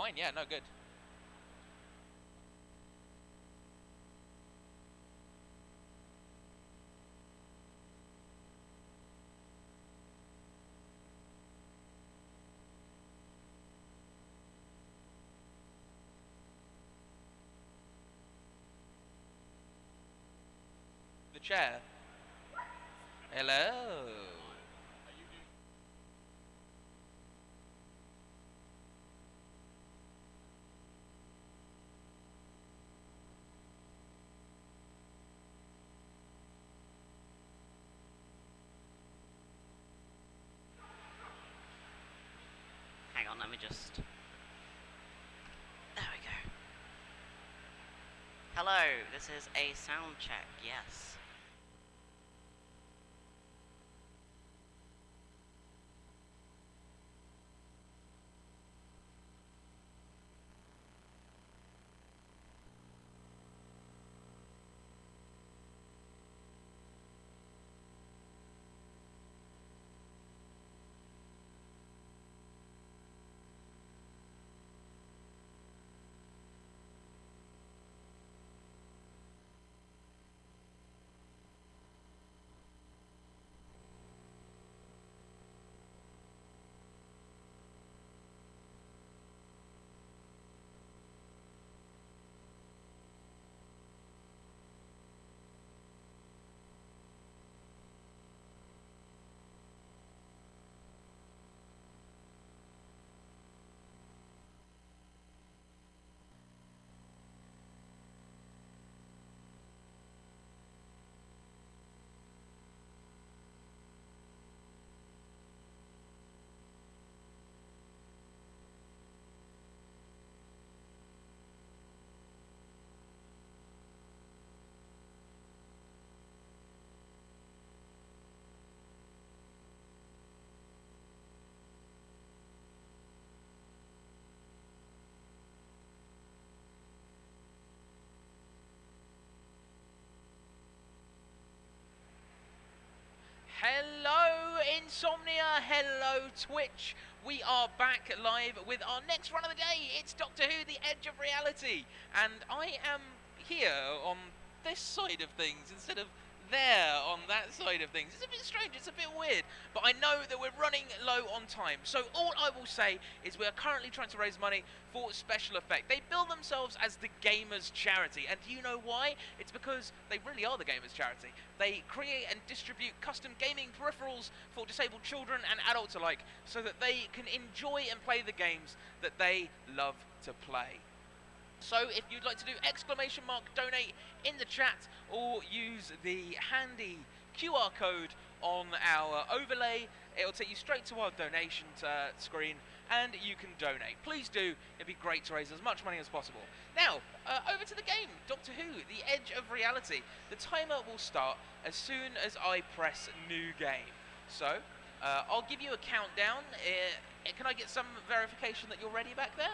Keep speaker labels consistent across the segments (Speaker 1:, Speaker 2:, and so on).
Speaker 1: fine. Yeah, no, good. The chair. Hello.
Speaker 2: Hang on, let me just... There we go. Hello, this is a sound check, yes.
Speaker 1: Hello, Insomnia. Hello, Twitch. We are back live with our next run of the day. It's Doctor Who, The Edge of Reality. And I am here on this side of things instead of there on that side of things. It's a bit strange, it's a bit weird, but I know that we're running low on time. So all I will say is we are currently trying to raise money for Special Effect. They bill themselves as the Gamers Charity, and do you know why? It's because they really are the Gamers Charity. They create and distribute custom gaming peripherals for disabled children and adults alike so that they can enjoy and play the games that they love to play. So if you'd like to do !donate in the chat or use the handy QR code on our overlay, it'll take you straight to our donation screen and you can donate. Please do, it'd be great to raise as much money as possible. Now, over to the game, Doctor Who, The Edge of Reality. The timer will start as soon as I press new game. So, I'll give you a countdown. Can I get some verification that you're ready back there?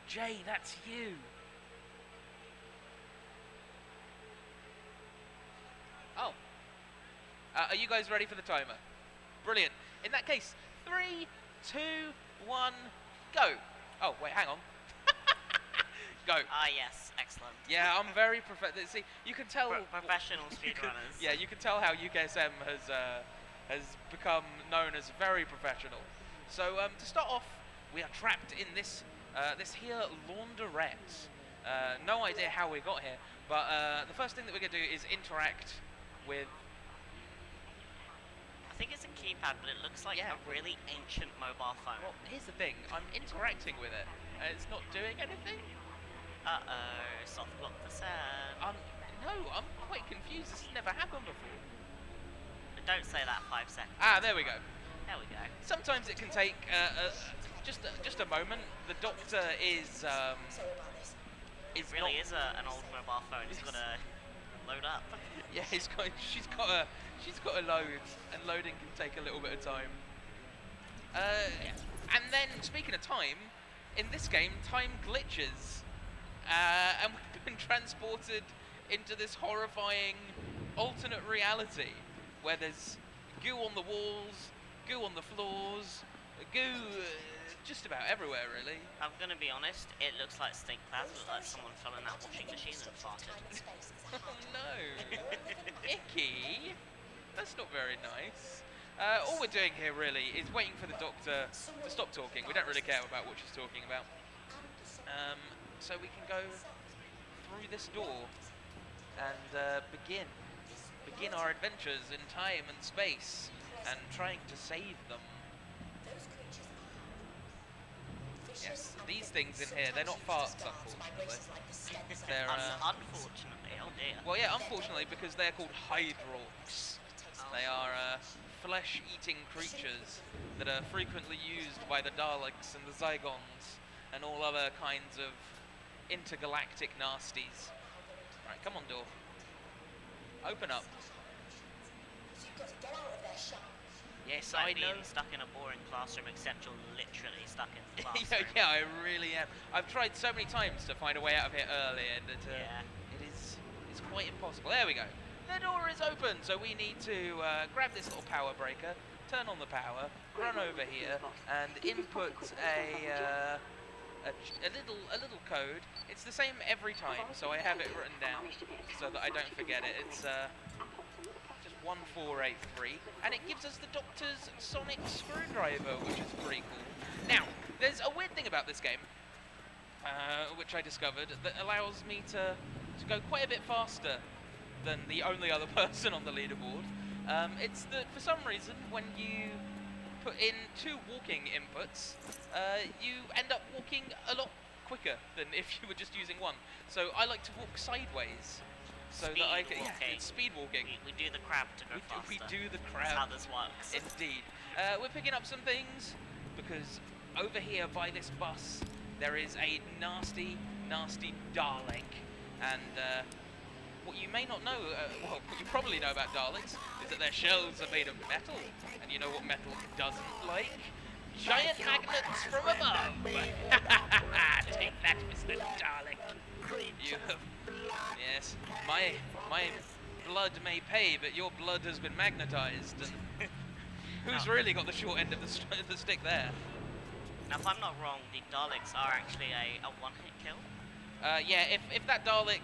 Speaker 1: Jay, that's you. Oh. Are you guys ready for the timer? Brilliant. In that case, 3, 2, 1, go. Oh, wait, hang on. Go.
Speaker 2: Ah, yes, excellent.
Speaker 1: Yeah, I'm very professional. See, you can tell...
Speaker 2: Professional speedrunners.
Speaker 1: Yeah, you can tell how UKSM has become known as very professional. So, to start off, we are trapped in this here laundrette. No idea how we got here, but the first thing that we're going to do is interact with...
Speaker 2: I think it's a keypad, but it looks like a really ancient mobile phone.
Speaker 1: Well, here's the thing. I'm interacting with it, and it's not doing anything.
Speaker 2: Uh-oh, soft block the sand.
Speaker 1: No, I'm quite confused. This has never happened before.
Speaker 2: Don't say that 5 seconds.
Speaker 1: Ah, there we go.
Speaker 2: There we go.
Speaker 1: Sometimes it can take just a moment. The doctor is
Speaker 2: Sorry about this. It really is an old mobile phone. It's got to load up.
Speaker 1: Yeah, she's got a load, and loading can take a little bit of time. And then speaking of time, in this game, time glitches, and we've been transported into this horrifying alternate reality where there's goo on the walls, goo on the floors, goo just about everywhere, really.
Speaker 2: I'm gonna be honest, it looks like stink clouds. It looks like someone fell in that washing machine and farted.
Speaker 1: Oh no! Icky! That's not very nice. All we're doing here really is waiting for the doctor to stop talking. We don't really care about what she's talking about. So we can go through this door and begin our adventures in time and space and trying to save them. Yes, these things in here, they're not farts, unfortunately. They're,
Speaker 2: Unfortunately, oh dear.
Speaker 1: well, yeah, unfortunately, because they're called hydrorcs. They are flesh-eating creatures that are frequently used by the Daleks and the Zygons and all other kinds of intergalactic nasties. Right, come on, door. Open up. Yes,
Speaker 2: Like
Speaker 1: I know.
Speaker 2: being stuck in a boring classroom, except you're literally stuck in the classroom.
Speaker 1: Yeah, I really am. I've tried so many times to find a way out of here early, and it's quite impossible. There we go. The door is open, so we need to grab this little power breaker, turn on the power, run over here, and input a little code. It's the same every time, so I have it written down so that I don't forget it. It's just 1483, and it gives us the Doctor's sonic screwdriver, which is pretty cool. Now, there's a weird thing about this game, which I discovered, that allows me to go quite a bit faster than the only other person on the leaderboard. It's that for some reason, when you put in 2 walking inputs, you end up walking a lot quicker than if you were just using 1. So I like to walk sideways, so
Speaker 2: Speed
Speaker 1: that I can.
Speaker 2: walking.
Speaker 1: Yeah, it's speed walking.
Speaker 2: We do the crab to go faster.
Speaker 1: We do the
Speaker 2: That's how
Speaker 1: crab.
Speaker 2: this works.
Speaker 1: Indeed. We're picking up some things because over here by this bus there is a nasty Dalek, and what you may not know, well, what you probably know about Daleks is that their shells are made of metal, and you know what metal doesn't like? Giant magnets from above! Take that, Mr. Dalek! You have... Yes, my blood may pay, but your blood has been magnetized, and who's really got the short end of the stick there?
Speaker 2: Now, if I'm not wrong, the Daleks are actually a one-hit kill.
Speaker 1: Yeah, if that Dalek...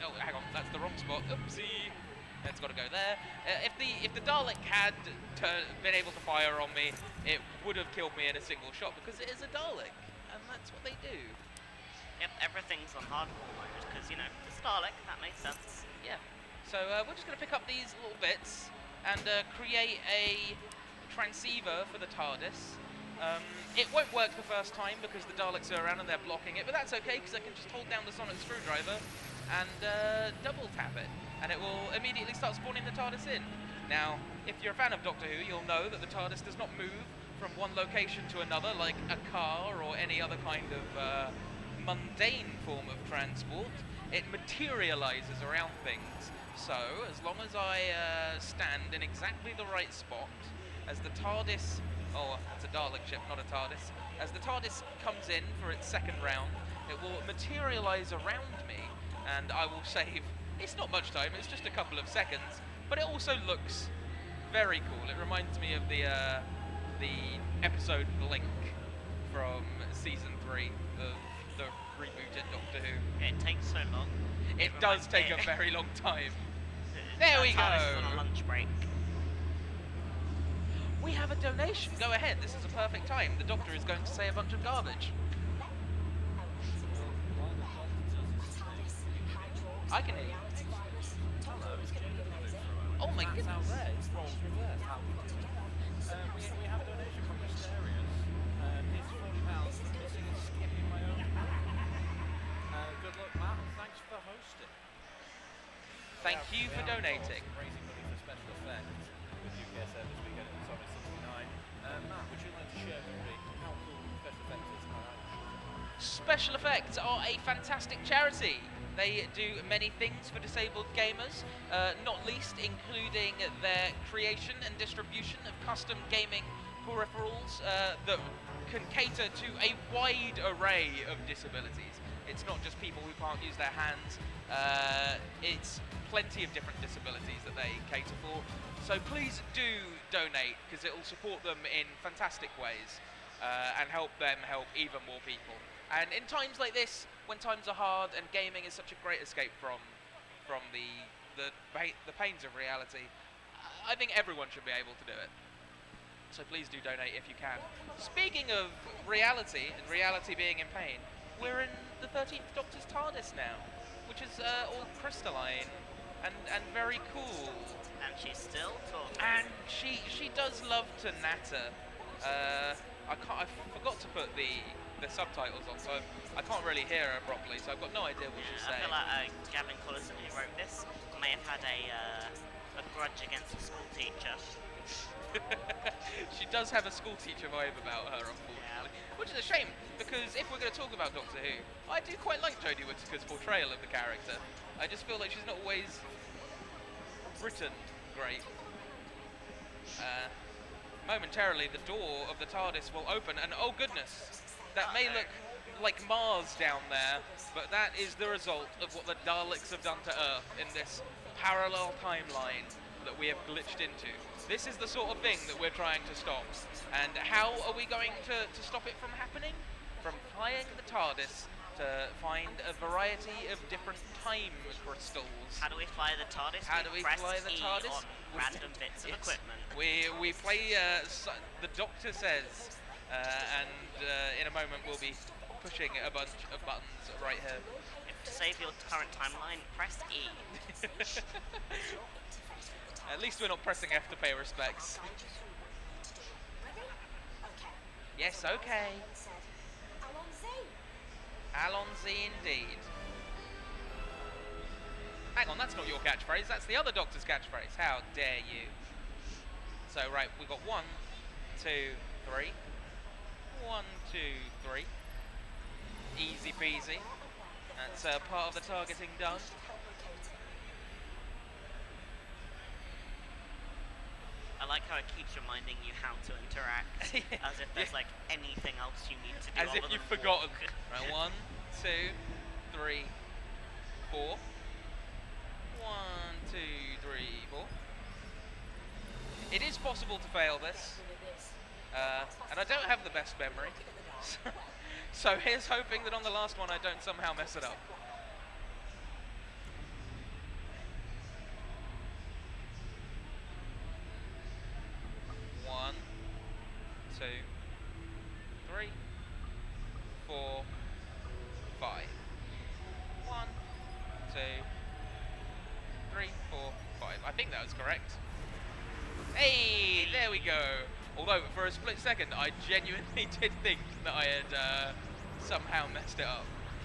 Speaker 1: Oh, hang on, that's the wrong spot. Oopsie. It's got to go there. If the Dalek had been able to fire on me, it would have killed me in a single shot because it is a Dalek, and that's what they do.
Speaker 2: Yep, everything's on hardcore mode because, you know, it's Dalek, that makes sense.
Speaker 1: Yeah. So we're just going to pick up these little bits and create a transceiver for the TARDIS. It won't work the first time because the Daleks are around and they're blocking it, but that's okay because I can just hold down the sonic screwdriver and double tap it, and it will immediately start spawning the TARDIS in. Now, if you're a fan of Doctor Who, you'll know that the TARDIS does not move from one location to another like a car or any other kind of mundane form of transport. It materializes around things. So, as long as I stand in exactly the right spot, as the TARDIS... Oh, it's a Dalek ship, not a TARDIS. As the TARDIS comes in for its second round, it will materialize around me, and I will save... It's not much time, it's just a couple of seconds, but it also looks very cool. It reminds me of the episode Blink from Season 3 of the rebooted Doctor Who.
Speaker 2: It takes so long.
Speaker 1: It does take a very long time. There we go!
Speaker 2: On a lunch break.
Speaker 1: We have a donation. Go ahead, this is a perfect time. The Doctor is going to say a bunch of garbage. I can hear you. Oh my goodness.
Speaker 3: We have a donation from Mysterious. It's £40 for missing and skipping my own good luck, Matt, and thanks for hosting.
Speaker 1: Thank you for donating.
Speaker 3: Raising money for special effects with UKSM this weekend at the I69. Matt, would you like to share with me how cool special effects is?
Speaker 1: Special Effects are a fantastic charity. They do many things for disabled gamers, not least including their creation and distribution of custom gaming peripherals that can cater to a wide array of disabilities. It's not just people who can't use their hands, it's plenty of different disabilities that they cater for. So please do donate, because it will support them in fantastic ways. and help them help even more people. And in times like this, when times are hard and gaming is such a great escape from the pains of reality, I think everyone should be able to do it. So please do donate if you can. Speaking of reality and reality being in pain, we're in the 13th Doctor's TARDIS now, which is all crystalline and very cool.
Speaker 2: And she's still talking.
Speaker 1: And she does love to natter. I forgot to put the subtitles on, so I can't really hear her properly. So I've got no idea what she's
Speaker 2: I
Speaker 1: saying.
Speaker 2: feel like Gavin Collison, who wrote this, may have had a grudge against a school teacher.
Speaker 1: She does have a school teacher vibe about her, unfortunately.
Speaker 2: Yeah.
Speaker 1: Which is a shame, because if we're going to talk about Doctor Who, I do quite like Jodie Whittaker's portrayal of the character. I just feel like she's not always written great. Momentarily, the door of the TARDIS will open, and oh goodness, that may look like Mars down there, but that is the result of what the Daleks have done to Earth in this parallel timeline that we have glitched into. This is the sort of thing that we're trying to stop. And how are we going to stop it from happening? From flying the TARDIS to find a variety of different time crystals.
Speaker 2: How do we fly the TARDIS?
Speaker 1: How do we
Speaker 2: press
Speaker 1: fly the
Speaker 2: E
Speaker 1: TARDIS?
Speaker 2: on random bits of equipment.
Speaker 1: We play, the Doctor says, and in a moment we'll be pushing a bunch of buttons right here.
Speaker 2: To save your current timeline, press E.
Speaker 1: At least we're not pressing F to pay respects. Yes, okay. Alonzi indeed. Hang on, that's not your catchphrase, that's the other Doctor's catchphrase. How dare you. So, right, we've got 1, 2, 3. 1, 2, 3. Easy peasy. That's part of the targeting done.
Speaker 2: I like how it keeps reminding you how to interact, as if there's like anything else you need to do.
Speaker 1: As if you've forgotten. Right, 1, 2, 3, 4. 1, 2, 3, 4. It is possible to fail this, and I don't have the best memory, so here's hoping that on the last one I don't somehow mess it up. One, 2, 3, 4, 5. 1, 2, 3, 4, 5. I think that was correct. Hey, there we go. Although for a split second I genuinely did think that I had somehow messed it up.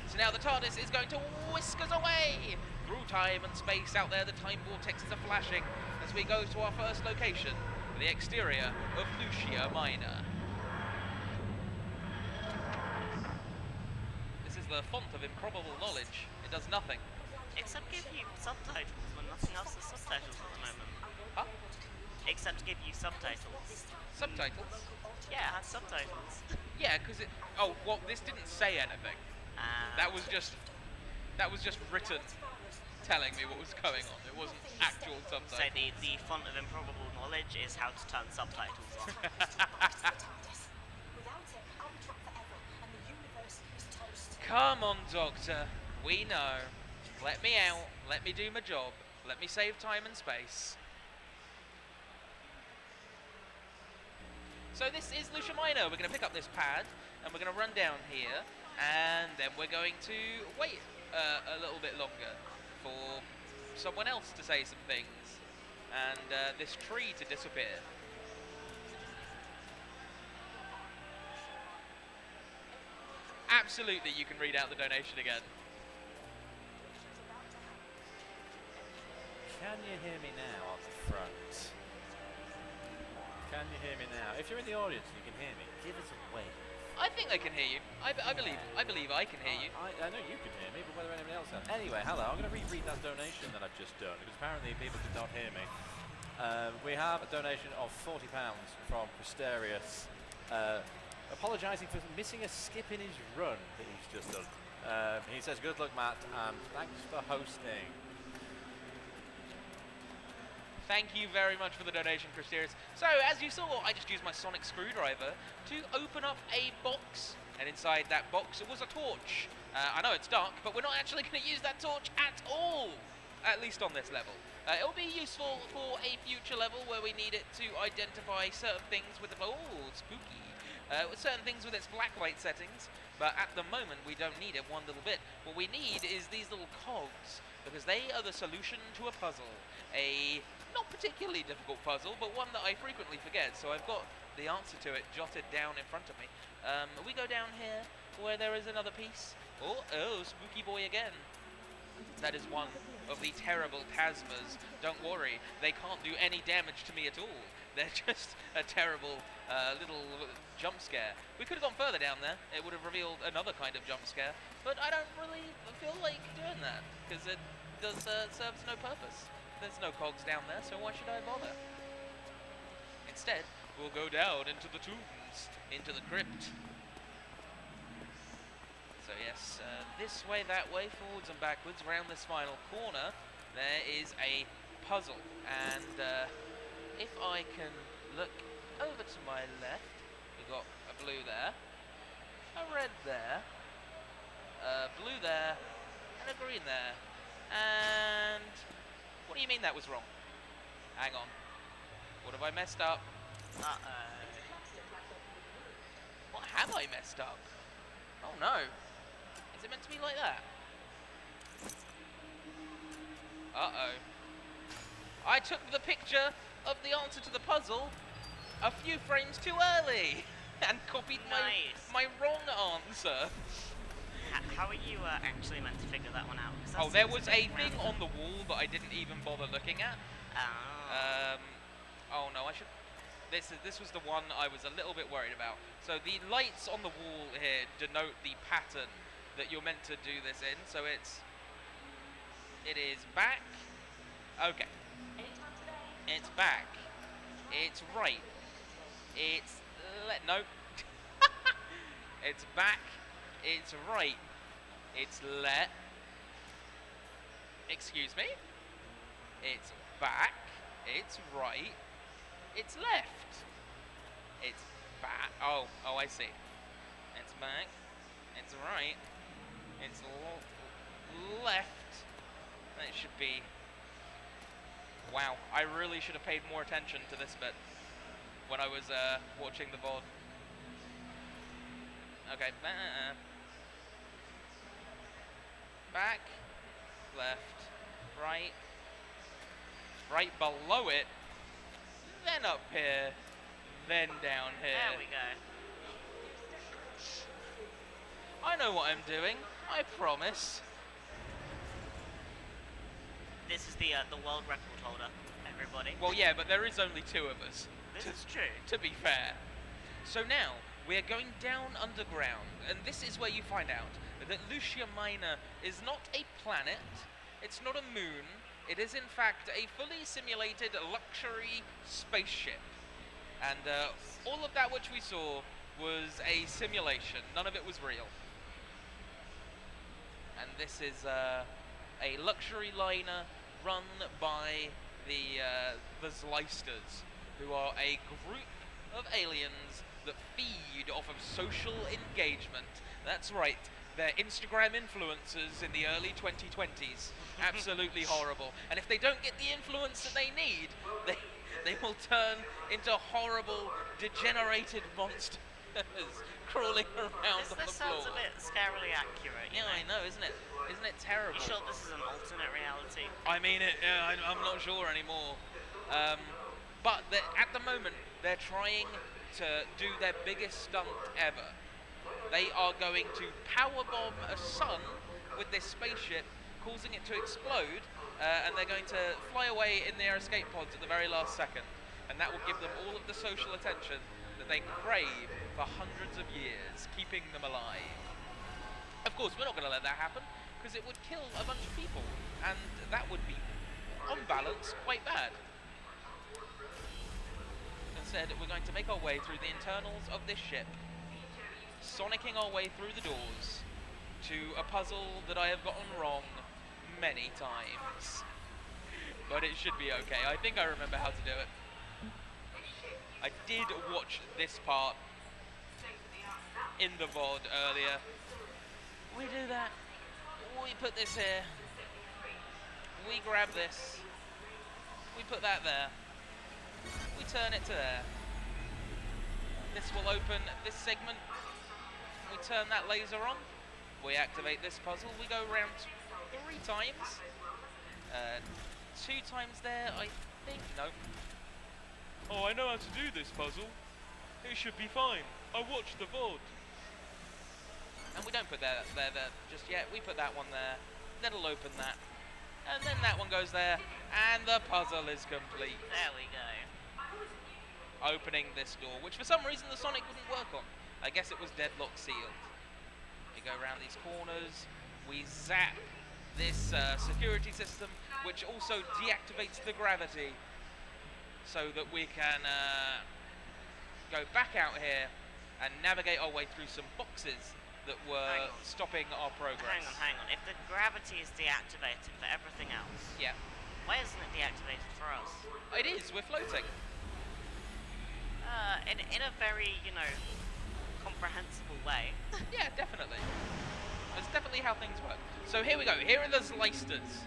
Speaker 1: So now the TARDIS is going to whisk us away through time and space. Out there the time vortexes are flashing as we go to our first location, the exterior of Lucia Minor. This is the font of improbable knowledge. It does nothing.
Speaker 2: Except give you subtitles when nothing else has subtitles at the moment.
Speaker 1: Huh?
Speaker 2: Except give you subtitles.
Speaker 1: Subtitles?
Speaker 2: Yeah, it has subtitles.
Speaker 1: Yeah, because it... Oh, well, this didn't say anything. That was just written telling me what was going on. It wasn't actual subtitles.
Speaker 2: So the font of improbable knowledge is how to turn subtitles on.
Speaker 1: Come on, Doctor. We know. Let me out. Let me do my job. Let me save time and space. So this is Lucia Minor. We're going to pick up this pad and we're going to run down here, and then we're going to wait a little bit longer for someone else to say some things and this tree to disappear. Absolutely, you can read out the donation again.
Speaker 3: Can you hear me now on the front? Can you hear me now? If you're in the audience and you can hear me, give us a wave.
Speaker 1: I think I can hear you. I believe I can hear you.
Speaker 3: I know you can hear me, but whether anyone else can. Anyway, hello. I'm going to reread that donation that I've just done because apparently people did not hear me. We have a donation of £40 from Pristerius, apologising for missing a skip in his run that he's just done. He says, "Good luck, Matt, and thanks for hosting."
Speaker 1: Thank you very much for the donation, Christerius. So, as you saw, I just used my sonic screwdriver to open up a box, and inside that box was a torch. I know it's dark, but we're not actually going to use that torch at all, at least on this level. It'll be useful for a future level where we need it to identify certain things with the... Oh, spooky. With certain things with its blacklight settings, but at the moment we don't need it one little bit. What we need is these little cogs, because they are the solution to a puzzle. A not particularly difficult puzzle, but one that I frequently forget, so I've got the answer to it jotted down in front of me. We go down here, where there is another piece. Oh, spooky boy again. That is one of the terrible Tasmas. Don't worry, they can't do any damage to me at all. They're just a terrible little jump scare. We could have gone further down there. It would have revealed another kind of jump scare, but I don't really feel like doing that, because it does serves no purpose. There's no cogs down there, so why should I bother? Instead, we'll go down into the tombs, into the crypt. So yes, this way, that way, forwards and backwards, around this final corner, there is a puzzle. And if I can look over to my left, we've got a blue there, a red there, a blue there, and a green there. And what do you mean that was wrong? Hang on. What have I messed up? What have I messed up? Oh no. Is it meant to be like that? Uh-oh. I took the picture of the answer to the puzzle a few frames too early and copied my wrong answer.
Speaker 2: How are you actually meant to figure that one out?
Speaker 1: Oh, there was a thing on the wall that I didn't even bother looking at. Oh no, I should... This was the one I was a little bit worried about. So the lights on the wall here denote the pattern that you're meant to do this in. So it is back. Okay. It's back. It's right. It's no. It's back. It's right. It's let. Excuse me. It's back. It's right. It's left. It's back. Oh, I see. It's back. It's right. It's left. That should be... Wow, I really should have paid more attention to this bit when I was watching the VOD. Okay, back, left, right, right below it, then up here, then down here.
Speaker 2: There we go.
Speaker 1: I know what I'm doing, I promise.
Speaker 2: This is the world record holder, everybody.
Speaker 1: Well, yeah, but there is only two of us.
Speaker 2: This is true.
Speaker 1: To be fair. So now, we are going down underground, and this is where you find out that Lucia Minor is not a planet, it's not a moon, it is in fact a fully simulated luxury spaceship. And all of that which we saw was a simulation, none of it was real. And this is a luxury liner run by the Zleisters, who are a group of aliens that feed off of social engagement. That's right, they're Instagram influencers in the early 2020s. Absolutely horrible. And if they don't get the influence that they need, they will turn into horrible, degenerated monsters crawling around on the floor.
Speaker 2: This sounds a bit scarily accurate.
Speaker 1: Yeah, I know, isn't it? Isn't it terrible?
Speaker 2: You sure this is an alternate reality?
Speaker 1: I mean, I'm not sure anymore. But at the moment, they're trying to do their biggest stunt ever. They are going to powerbomb a sun with this spaceship, causing it to explode, and they're going to fly away in their escape pods at the very last second. And that will give them all of the social attention that they crave for hundreds of years, keeping them alive. Of course, we're not going to let that happen, because it would kill a bunch of people, and that would be, on balance, quite bad. Instead, we're going to make our way through the internals of this ship, sonicking our way through the doors to a puzzle that I have gotten wrong many times. but it should be okay. I think I remember how to do it. I did watch this part in the VOD earlier. We do that. We put this here. We grab this. We put that there. We turn it to there. This will open this segment. We turn that laser on. We activate this puzzle. We go around 3 times. 2 times there, I think. No. Oh, I know how to do this puzzle. It should be fine. I watched the VOD. And we don't put that there just yet. We put that one there. That'll open that. And then that one goes there. And the puzzle is complete.
Speaker 2: There we go.
Speaker 1: Opening this door, which for some reason the Sonic wouldn't work on. I guess it was deadlock sealed. We go around these corners. We zap this security system, which also deactivates the gravity, so that we can go back out here and navigate our way through some boxes that were stopping our progress.
Speaker 2: Hang on. If the gravity is deactivated for everything else,
Speaker 1: Yeah,
Speaker 2: why isn't it deactivated for us?
Speaker 1: it is. We're floating.
Speaker 2: In a very, comprehensible way.
Speaker 1: Yeah, definitely. That's definitely how things work. So here we go. Here are the Zlysters,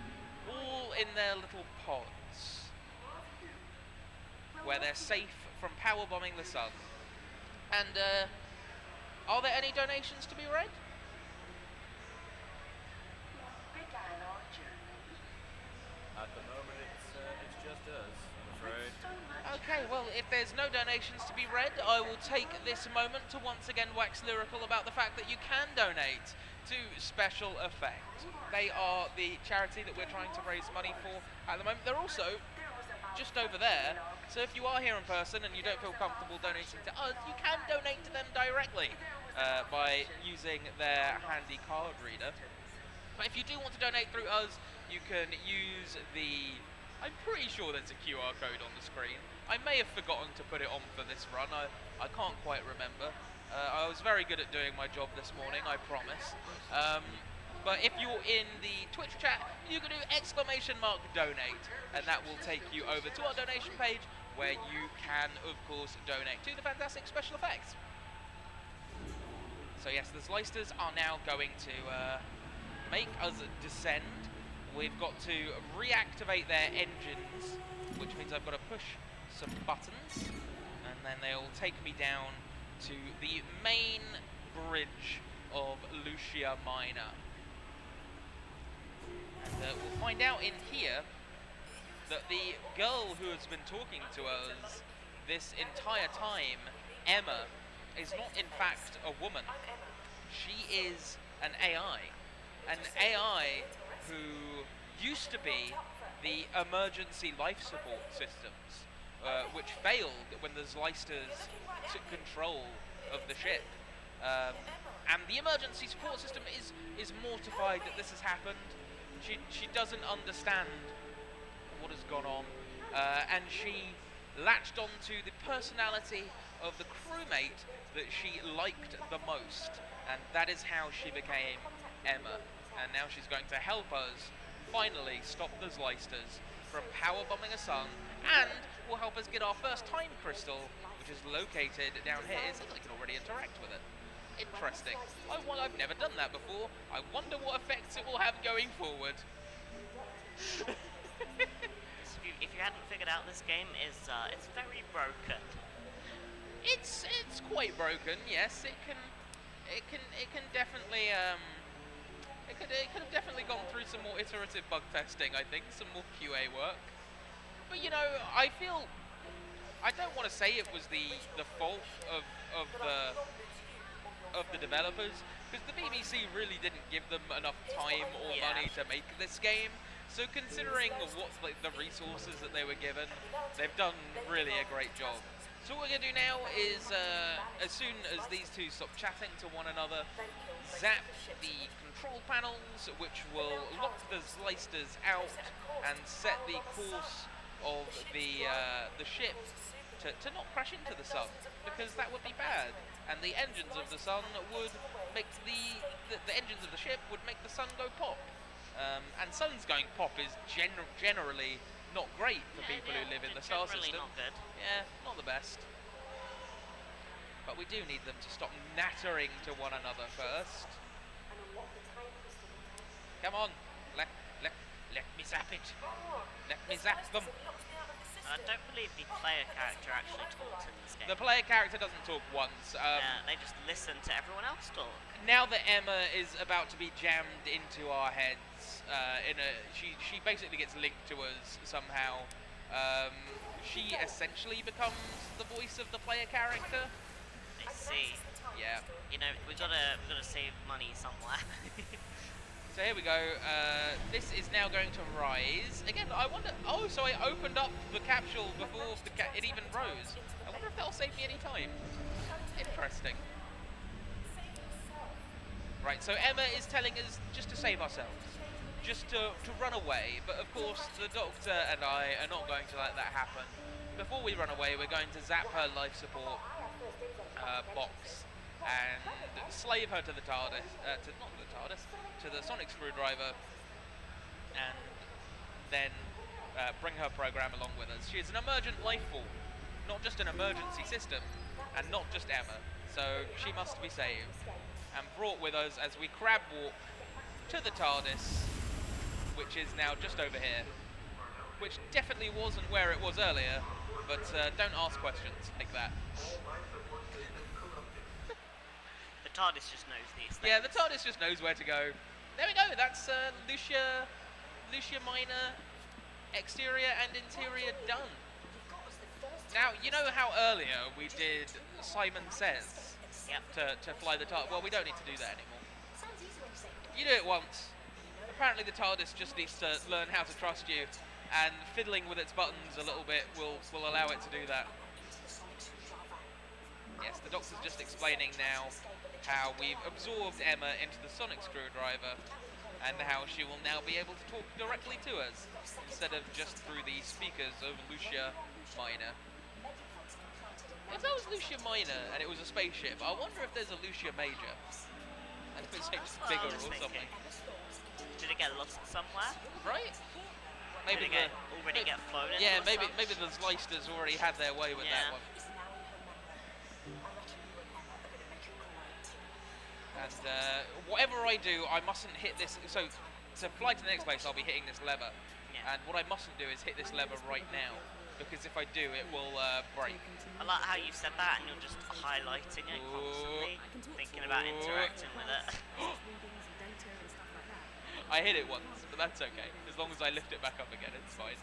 Speaker 1: all in their little pods, where they're safe from power bombing the sun. And are there any donations to be read?
Speaker 3: At the moment, it's just us, I'm afraid.
Speaker 1: Okay, well, if there's no donations to be read, I will take this moment to once again wax lyrical about the fact that you can donate to Special Effect. They are the charity that we're trying to raise money for at the moment. They're also just over there, so if you are here in person and you don't feel comfortable donating to us, you can donate to them directly by using their handy card reader. But if you do want to donate through us, you can use the... I'm pretty sure there's a QR code on the screen. I may have forgotten to put it on for this run. I can't quite remember. I was very good at doing my job this morning, I promise. But if you're in the Twitch chat, you can do !donate, and that will take you over to our donation page, where you can, of course, donate to the fantastic Special Effects. So yes, the Zlysters are now going to make us descend. We've got to reactivate their engines, which means I've got to push some buttons, and then they'll take me down to the main bridge of Lucia Minor. And we'll find out in here that the girl who has been talking to us this entire time, Emma, is not in fact a woman. She is an AI. An AI who used to be the emergency life support systems, which failed when the Zlysters took control of the ship. And the emergency support system is mortified that this has happened. She doesn't understand what has gone on, and she latched onto the personality of the crewmate that she liked the most, and that is how she became Emma. And now she's going to help us finally stop the Zlysters from power bombing a sun, and will help us get our first time crystal, which is located down here. It seems like I can already interact with it. Interesting. I've never done that before. I wonder what effects it will have going forward.
Speaker 2: If you hadn't figured out, this game is it's very broken.
Speaker 1: It's quite broken. Yes, it can definitely it could have definitely gone through some more iterative bug testing. I think some more QA work. But I feel I don't want to say it was the fault of the developers, because the BBC really didn't give them enough time or money to make this game. So considering the resources that they were given, they've done really a great job. So what we're going to do now is, as soon as these two stop chatting to one another, zap the control panels, which will lock the Zlysters out and set the course of the ship to not crash into the sun, because that would be bad. And the engines of the sun would make the engines of the ship would make the sun go pop. And suns going pop is generally not great for people who live in the star
Speaker 2: generally
Speaker 1: system.
Speaker 2: not good.
Speaker 1: Yeah, not the best. But we do need them to stop nattering to one another first. Come on, let me zap it. Let me zap them.
Speaker 2: I don't believe the player character actually talks in this game.
Speaker 1: The player character doesn't talk once.
Speaker 2: Yeah, they just listen to everyone else talk.
Speaker 1: Now that Emma is about to be jammed into our heads, she basically gets linked to us somehow. She essentially becomes the voice of the player character.
Speaker 2: I see.
Speaker 1: Yeah.
Speaker 2: You know, we gotta save money somewhere.
Speaker 1: So here we go. This is now going to rise again. I wonder. Oh, so I opened up the capsule before it even rose. I wonder if that'll save me any time. Interesting. Right. So Emma is telling us just to save ourselves, just to run away. But of course, the Doctor and I are not going to let that happen. Before we run away, we're going to zap her life support box and slave her to the TARDIS, to the sonic screwdriver, and then bring her program along with us. She is an emergent life form, not just an emergency system, and not just Emma, so she must be saved and brought with us as we crab walk to the TARDIS, which is now just over here, which definitely wasn't where it was earlier, but don't ask questions like that.
Speaker 2: The TARDIS just knows these things.
Speaker 1: Yeah, the TARDIS just knows where to go. There we go, that's Lucia Minor, exterior and interior done. Now, you know how earlier we did Simon Says to fly the TARDIS? Well, we don't need to do that anymore. You do it once. Apparently the TARDIS just needs to learn how to trust you, and fiddling with its buttons a little bit will allow it to do that. Yes, the Doctor's just explaining now how we've absorbed Emma into the sonic screwdriver, and how she will now be able to talk directly to us, instead of just through the speakers of Lucia Minor. If that was Lucia Minor and it was a spaceship, I wonder if there's a Lucia Major. And if it's just bigger or something.
Speaker 2: Did it get lost somewhere?
Speaker 1: Right?
Speaker 2: Maybe did it already get flown into
Speaker 1: yeah,
Speaker 2: or
Speaker 1: maybe
Speaker 2: something?
Speaker 1: the Leicesters already had their way with that one. And whatever I do, I mustn't hit this. So to fly to the next place, I'll be hitting this lever.
Speaker 2: Yeah.
Speaker 1: And what I mustn't do is hit this lever right now, because if I do, it will break.
Speaker 2: I like how you said that and you're just highlighting it constantly, thinking about interacting with it.
Speaker 1: I hit it once, but that's okay. As long as I lift it back up again, it's fine.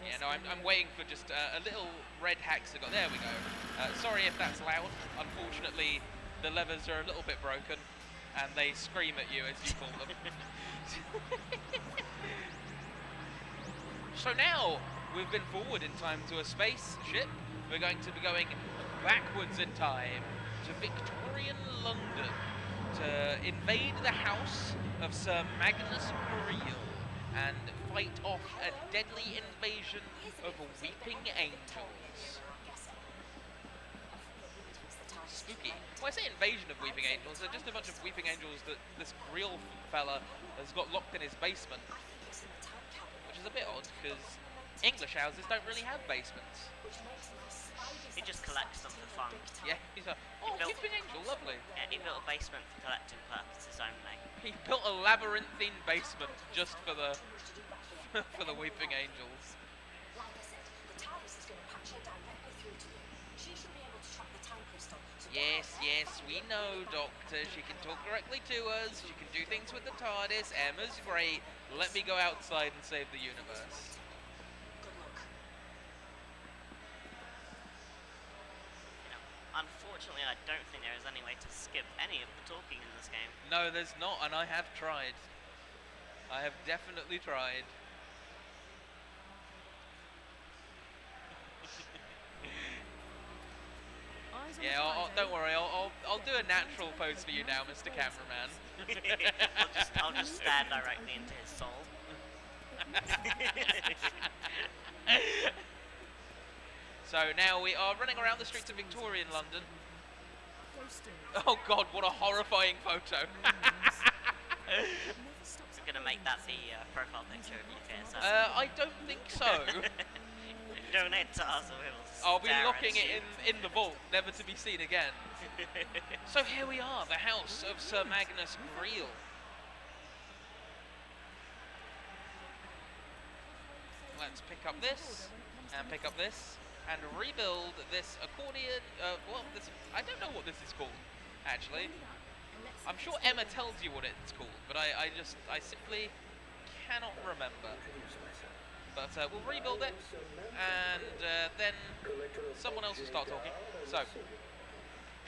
Speaker 1: Yeah, no, I'm waiting for just a little red hexagon. There we go. Sorry if that's loud. Unfortunately, the levers are a little bit broken, and they scream at you as you pull them. So now, we've been forward in time to a spaceship. We're going to be going backwards in time to Victorian London to invade the house of Sir Magnus Pariel and fight off a deadly invasion of weeping angels. Spooky. Well, I say invasion of weeping angels, they're just a bunch of weeping angels that this real fella has got locked in his basement. Which is a bit odd, because English houses don't really have basements.
Speaker 2: He just collects them for fun.
Speaker 1: Yeah, he's like, oh, weeping angel, lovely.
Speaker 2: Yeah, he built a basement for collecting purposes only.
Speaker 1: He built a labyrinthine basement just for the for the weeping angels.
Speaker 4: Like I said, the TARDIS is going to patch her directly through to you. She should be able to track the time crystal. So
Speaker 1: Yes, we know, Doctor. She can talk directly to us. She can do things with the TARDIS. Emma's great. Let me go outside and save the universe.
Speaker 4: good luck.
Speaker 2: You know, unfortunately, I don't think there is any way to skip any of the talking in this game.
Speaker 1: No, there's not, and I have tried. I have definitely tried. Yeah, don't worry. I'll do a natural pose for you now, Mr. Cameraman.
Speaker 2: I'll just stare directly into his soul.
Speaker 1: So now we are running around the streets of Victorian London. Oh God, what a horrifying photo!
Speaker 2: gonna make that the profile picture of UKSM.
Speaker 1: I don't think so.
Speaker 2: Donate to us or we'll
Speaker 1: I'll be
Speaker 2: stare
Speaker 1: locking
Speaker 2: at
Speaker 1: it
Speaker 2: you.
Speaker 1: in the vault, never to be seen again. So here we are, the house of Sir Magnus Greel. Let's pick up this, and pick up this, and rebuild this accordion. Well, this, I don't know what this is called, actually. I'm sure Emma tells you what it's called, but I simply cannot remember. But we'll rebuild it, and then someone else will start talking. So,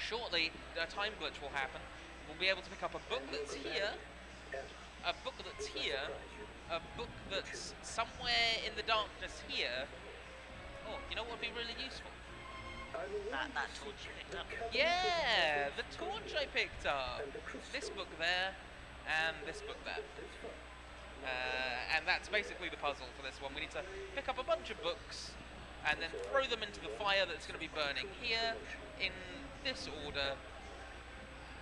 Speaker 1: shortly, a time glitch will happen. We'll be able to pick up a book that's here, a book that's here, a book that's somewhere in the darkness here. Oh, you know what would be really useful?
Speaker 2: That torch you picked up.
Speaker 1: Yeah, the torch I picked up. This book there, and this book there. And that's basically the puzzle for this one. We need to pick up a bunch of books and then throw them into the fire that's going to be burning here in this order.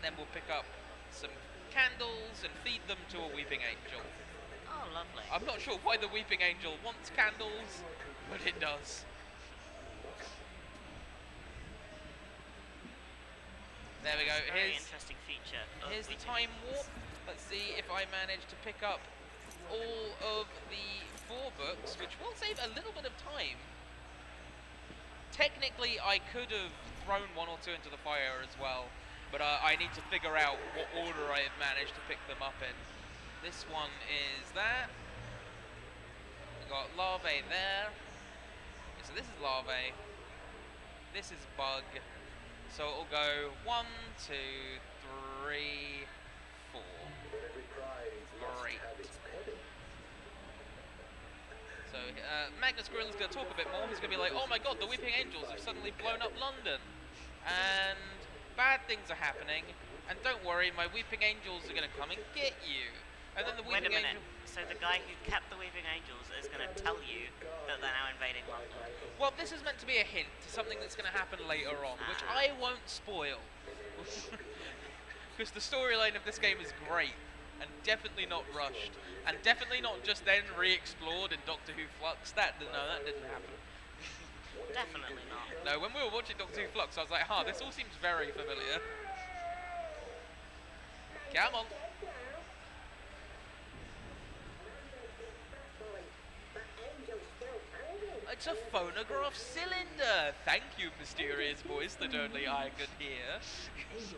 Speaker 1: Then we'll pick up some candles and feed them to a weeping angel.
Speaker 2: Oh, lovely.
Speaker 1: I'm not sure why the weeping angel wants candles, but it does. There we go.
Speaker 2: Very interesting feature.
Speaker 1: Here's the time warp. Let's see if I manage to pick up all of the 4 books, which will save a little bit of time. Technically, I could have thrown 1 or 2 into the fire as well, but I need to figure out what order I have managed to pick them up in. This one is that. We've got larvae there. So this is larvae. This is bug. So it'll go 1, 2, 3, 4. Great. So Magnus Greel is going to talk a bit more. He's going to be like, oh my god, the Weeping Angels have suddenly blown up London. And bad things are happening. And don't worry, my Weeping Angels are going to come and get you. And then the
Speaker 2: Wait a
Speaker 1: Weeping
Speaker 2: minute.
Speaker 1: Angel...
Speaker 2: So the guy who kept the Weeping Angels is going to tell you that they're now invading London.
Speaker 1: Well, this is meant to be a hint to something that's going to happen later on, which I won't spoil. Because the storyline of this game is great, and definitely not rushed, and definitely not just then re-explored in Doctor Who Flux. No, that didn't happen.
Speaker 2: Definitely not.
Speaker 1: No, when we were watching Doctor Who Flux, I was like, this all seems very familiar. Come on. It's a phonograph cylinder! Thank you, mysterious voice that only I could hear.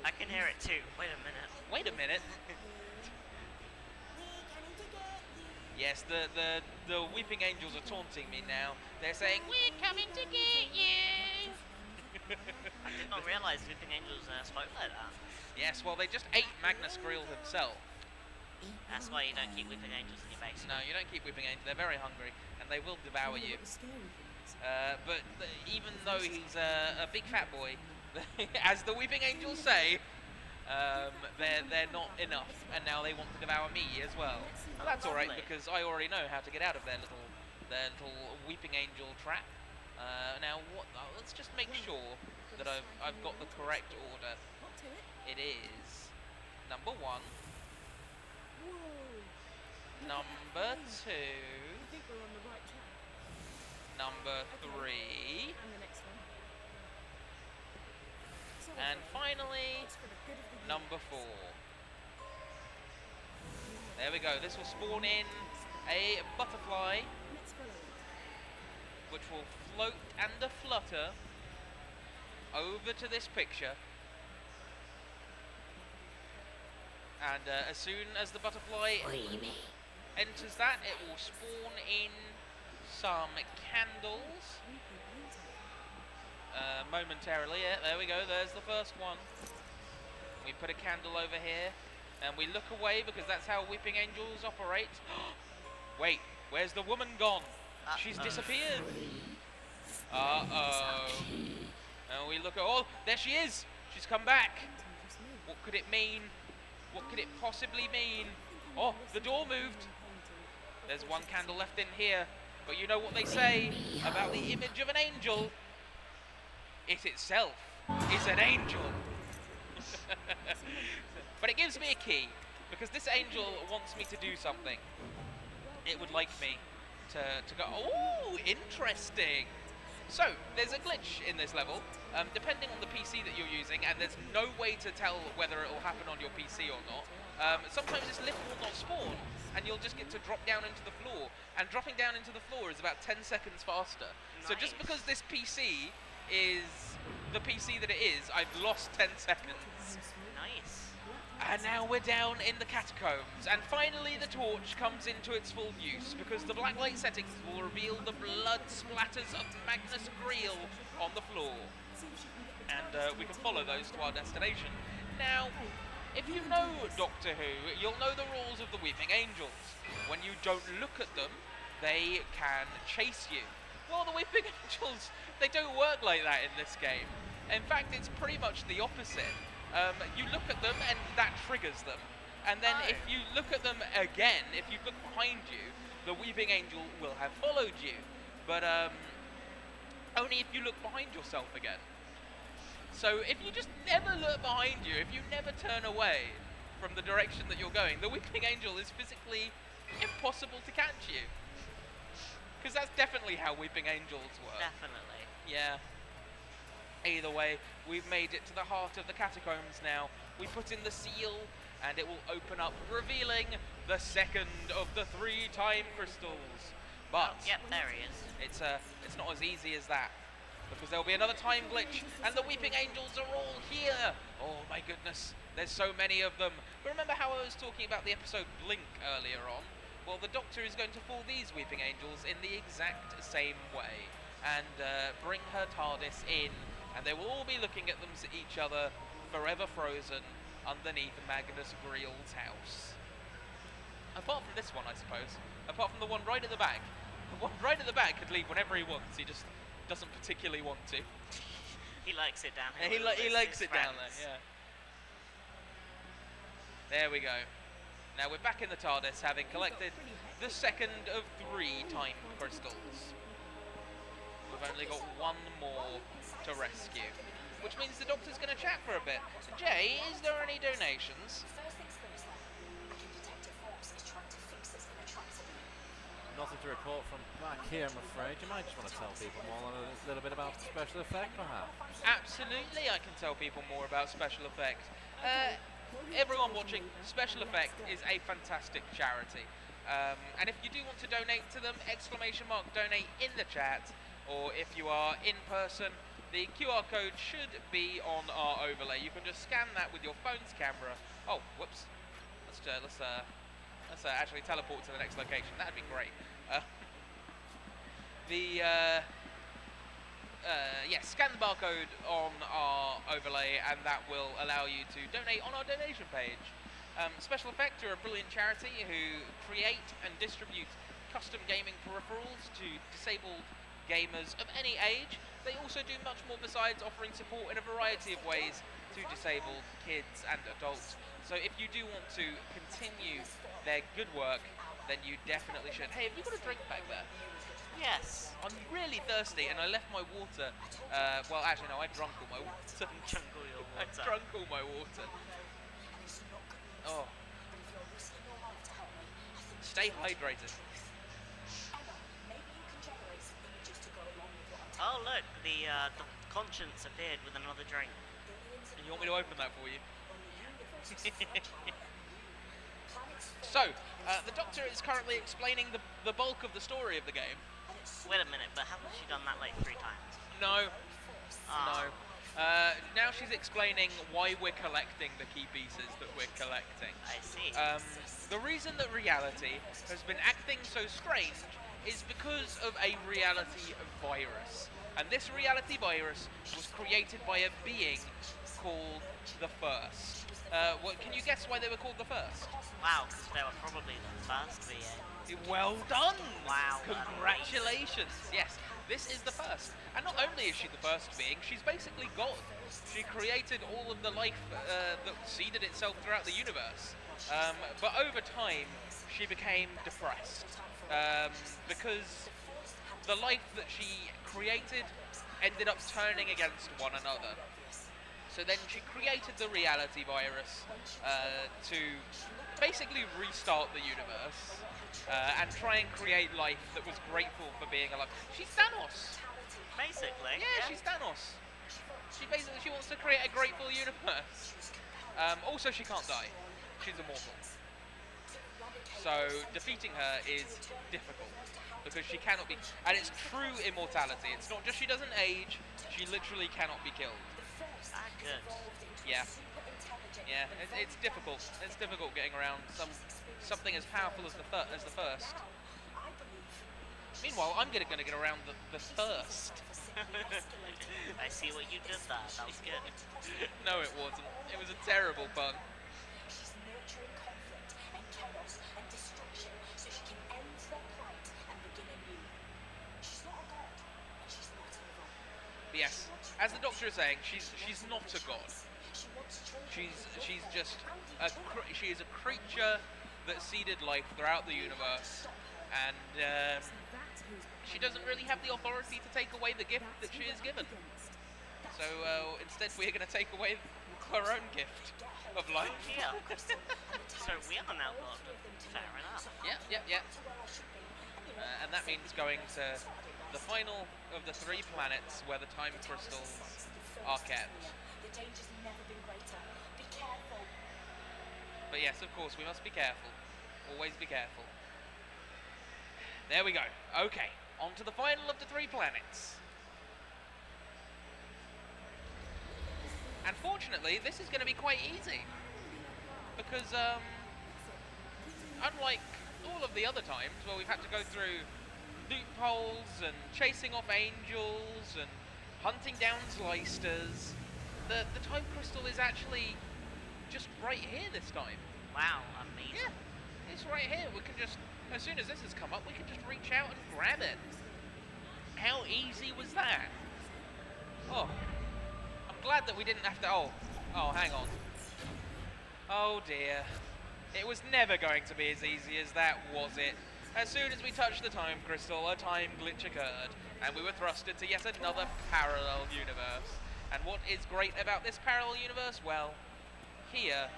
Speaker 2: I can hear it too. Wait a minute.
Speaker 1: Wait a minute. Yes, the Weeping Angels are taunting me now. They're saying, we're coming to get you!
Speaker 2: I did not realise Weeping Angels spoke like that.
Speaker 1: Yes, well, they just ate Magnus Greel himself.
Speaker 2: That's why you don't keep Weeping Angels in your base.
Speaker 1: No, you don't keep Weeping Angels. They're very hungry, and they will devour you. But even though he's a big fat boy, as the Weeping Angels say, they're not enough, and now they want to devour me as well. Well, that's all right, because I already know how to get out of their little Weeping Angel trap. Now, let's just make sure that I've got the correct order. It is number 1, number 2, number 3, and finally, number 4. There we go. This will spawn in a butterfly, which will float and flutter over to this picture. And as soon as the butterfly enters that, it will spawn in some candles. Momentarily, yeah, there we go, there's the first one. We put a candle over here, and we look away because that's how Weeping Angels operate. Wait, where's the woman gone? She's disappeared. Uh-oh. And we look at, oh, there she is! She's come back! What could it mean? What could it possibly mean? Oh, the door moved! There's one candle left in here, but you know what they say about the image of an angel? It itself is an angel. But it gives me a key. because this angel wants me to do something. It would like me to go, oh, interesting. So, there's a glitch in this level, depending on the PC that you're using, and there's no way to tell whether it will happen on your PC or not. Sometimes this lift will not spawn, and you'll just get to drop down into the floor, and dropping down into the floor is about 10 seconds faster. So just
Speaker 2: Nice.
Speaker 1: because this PC is the PC that it is, I've lost 10 seconds.
Speaker 2: Nice.
Speaker 1: And now we're down in the catacombs, and finally the torch comes into its full use, because the black light settings will reveal the blood splatters of Magnus Greel on the floor. And we can follow those to our destination. Now, if you know Doctor Who, you'll know the rules of the Weeping Angels. When you don't look at them, they can chase you. Well, the Weeping Angels, they don't work like that in this game. In fact, it's pretty much the opposite. You look at them and that triggers them. And then if you look at them again, if you look behind you, the Weeping Angel will have followed you. But only if you look behind yourself again. So if you just never look behind you, if you never turn away from the direction that you're going, the Weeping Angel is physically impossible to catch you. Because that's definitely how Weeping Angels work.
Speaker 2: Definitely.
Speaker 1: Yeah. Either way, we've made it to the heart of the catacombs now. We put in the seal, and it will open up, revealing the second of the 3 time crystals. But
Speaker 2: Yep, there he is.
Speaker 1: it's not as easy as that, because there'll be another time glitch, and the Weeping Angels are all here. Oh my goodness, there's so many of them. But remember how I was talking about the episode Blink earlier on? Well, the Doctor is going to fool these Weeping Angels in the exact same way, and bring her TARDIS in, and they will all be looking at each other, forever frozen, underneath Magnus Greel's house. Apart from this one, I suppose. Apart from the one right at the back. The one right at the back could leave whenever he wants. He just doesn't particularly want to.
Speaker 2: He likes it down here.
Speaker 1: He
Speaker 2: with his
Speaker 1: likes it down
Speaker 2: friends.
Speaker 1: there, yeah. There we go. Now we're back in the TARDIS, having collected the second of 3 time crystals. We've only got one more to rescue, which means the Doctor's going to chat for a bit. Jay, is there any donations?
Speaker 4: First things first, then. Reckon Detective Fox is trying to fix this in a tractor.
Speaker 3: Nothing to report from back here, I'm afraid. You might just want to tell people more a little bit about the special effect, perhaps.
Speaker 1: Absolutely, I can tell people more about Special Effect. Everyone watching, Special Effect is a fantastic charity. And if you do want to donate to them, !donate in the chat, or if you are in person, the QR code should be on our overlay. You can just scan that with your phone's camera. Oh, whoops. Let's actually teleport to the next location. That'd be great. Scan the barcode on our overlay, and that will allow you to donate on our donation page. Special Effect are a brilliant charity who create and distribute custom gaming peripherals to disabled gamers of any age. They also do much more besides offering support in a variety of ways to disabled kids and adults. So if you do want to continue their good work, then you definitely should. Hey, have you got a drink back there?
Speaker 2: Yes.
Speaker 1: I'm really thirsty, and I left my water. Well, actually, no, I drank all my water.
Speaker 2: Jungle your
Speaker 1: I
Speaker 2: water.
Speaker 1: drank all my water. Oh, stay hydrated.
Speaker 2: Oh look, the conscience appeared with another drink.
Speaker 1: And you want me to open that for you? So, the Doctor is currently explaining the bulk of the story of the game.
Speaker 2: Wait a minute, but haven't she done that like 3 times?
Speaker 1: No,
Speaker 2: Ah.
Speaker 1: no. Now she's explaining why we're collecting the key pieces that we're collecting.
Speaker 2: I see.
Speaker 1: The reason that reality has been acting so strange is because of a reality virus. And this reality virus was created by a being called the First. Can you guess why they were called the First?
Speaker 2: Wow, because they were probably the first being.
Speaker 1: Well done!
Speaker 2: Wow.
Speaker 1: Congratulations! Yes, this is the First. And not only is she the first being, she's basically God. She created all of the life that seeded itself throughout the universe. But over time, she became depressed. Because the life that she created ended up turning against one another. So then she created the reality virus to basically restart the universe and try and create life that was grateful for being alive. She's Thanos.
Speaker 2: Basically.
Speaker 1: Yeah, she's Thanos. She wants to create a grateful universe. Also, she can't die. She's immortal. So defeating her is difficult because she cannot be, and it's true immortality. It's not just she doesn't age; she literally cannot be killed.
Speaker 2: Ah, good.
Speaker 1: Yeah, yeah. It's difficult. It's difficult getting around something as powerful as the first. Meanwhile, I'm gonna get around the first.
Speaker 2: I see what you did there. That was good.
Speaker 1: No, it wasn't. It was a terrible pun.
Speaker 4: She's nurturing conflict and chaos and destruction so she can end their plight and begin anew. She's not a god, and she's not evil.
Speaker 1: But yes, as the Doctor is saying, she's not a god.
Speaker 4: She wants children.
Speaker 1: She's just she is a creature that seeded life throughout the universe, and she doesn't really have the authority to take away the gift that she is given. So instead, we're going to take away her own gift of life.
Speaker 2: Yeah. So we are now god. Fair enough.
Speaker 1: Yeah. And that means going to the final of the 3 planets where the time crystals are kept.
Speaker 4: The danger's never been greater. Be careful.
Speaker 1: But yes, of course, we must be careful. Always be careful. There we go. Okay, on to the final of the 3 planets. And fortunately, this is going to be quite easy. Because, unlike all of the other times where we've had to go through loopholes and chasing off angels and hunting down Zlysters, the time crystal is actually just right here this time.
Speaker 2: Wow, amazing.
Speaker 1: Yeah, it's right here. We can just, as soon as this has come up, we can just reach out and grab it. How easy was that? Oh, I'm glad that we didn't have to, oh, hang on. Oh dear. It was never going to be as easy as that, was it? As soon as we touched the time crystal, a time glitch occurred, and we were thrust into yet another parallel universe. And what is great about this parallel universe? Well, here,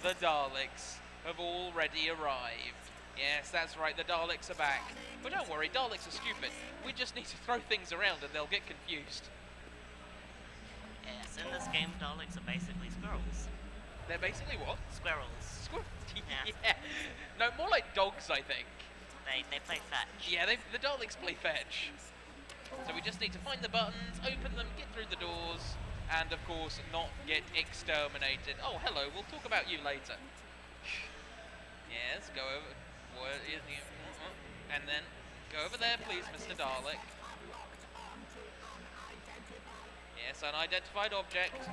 Speaker 1: the Daleks have already arrived. Yes, that's right, the Daleks are back. But don't worry, Daleks are stupid. We just need to throw things around and they'll get confused.
Speaker 2: Yes, in this game, Daleks are basically squirrels.
Speaker 1: They're basically what?
Speaker 2: Squirrels.
Speaker 1: Yeah. No, more like dogs, I think.
Speaker 2: They play fetch.
Speaker 1: Yeah, the Daleks play fetch. So we just need to find the buttons, open them, get through the doors, and of course not get exterminated. Oh, hello, we'll talk about you later. Yes, go over. And then go over there, please, Mr. Dalek. Yes, unidentified object.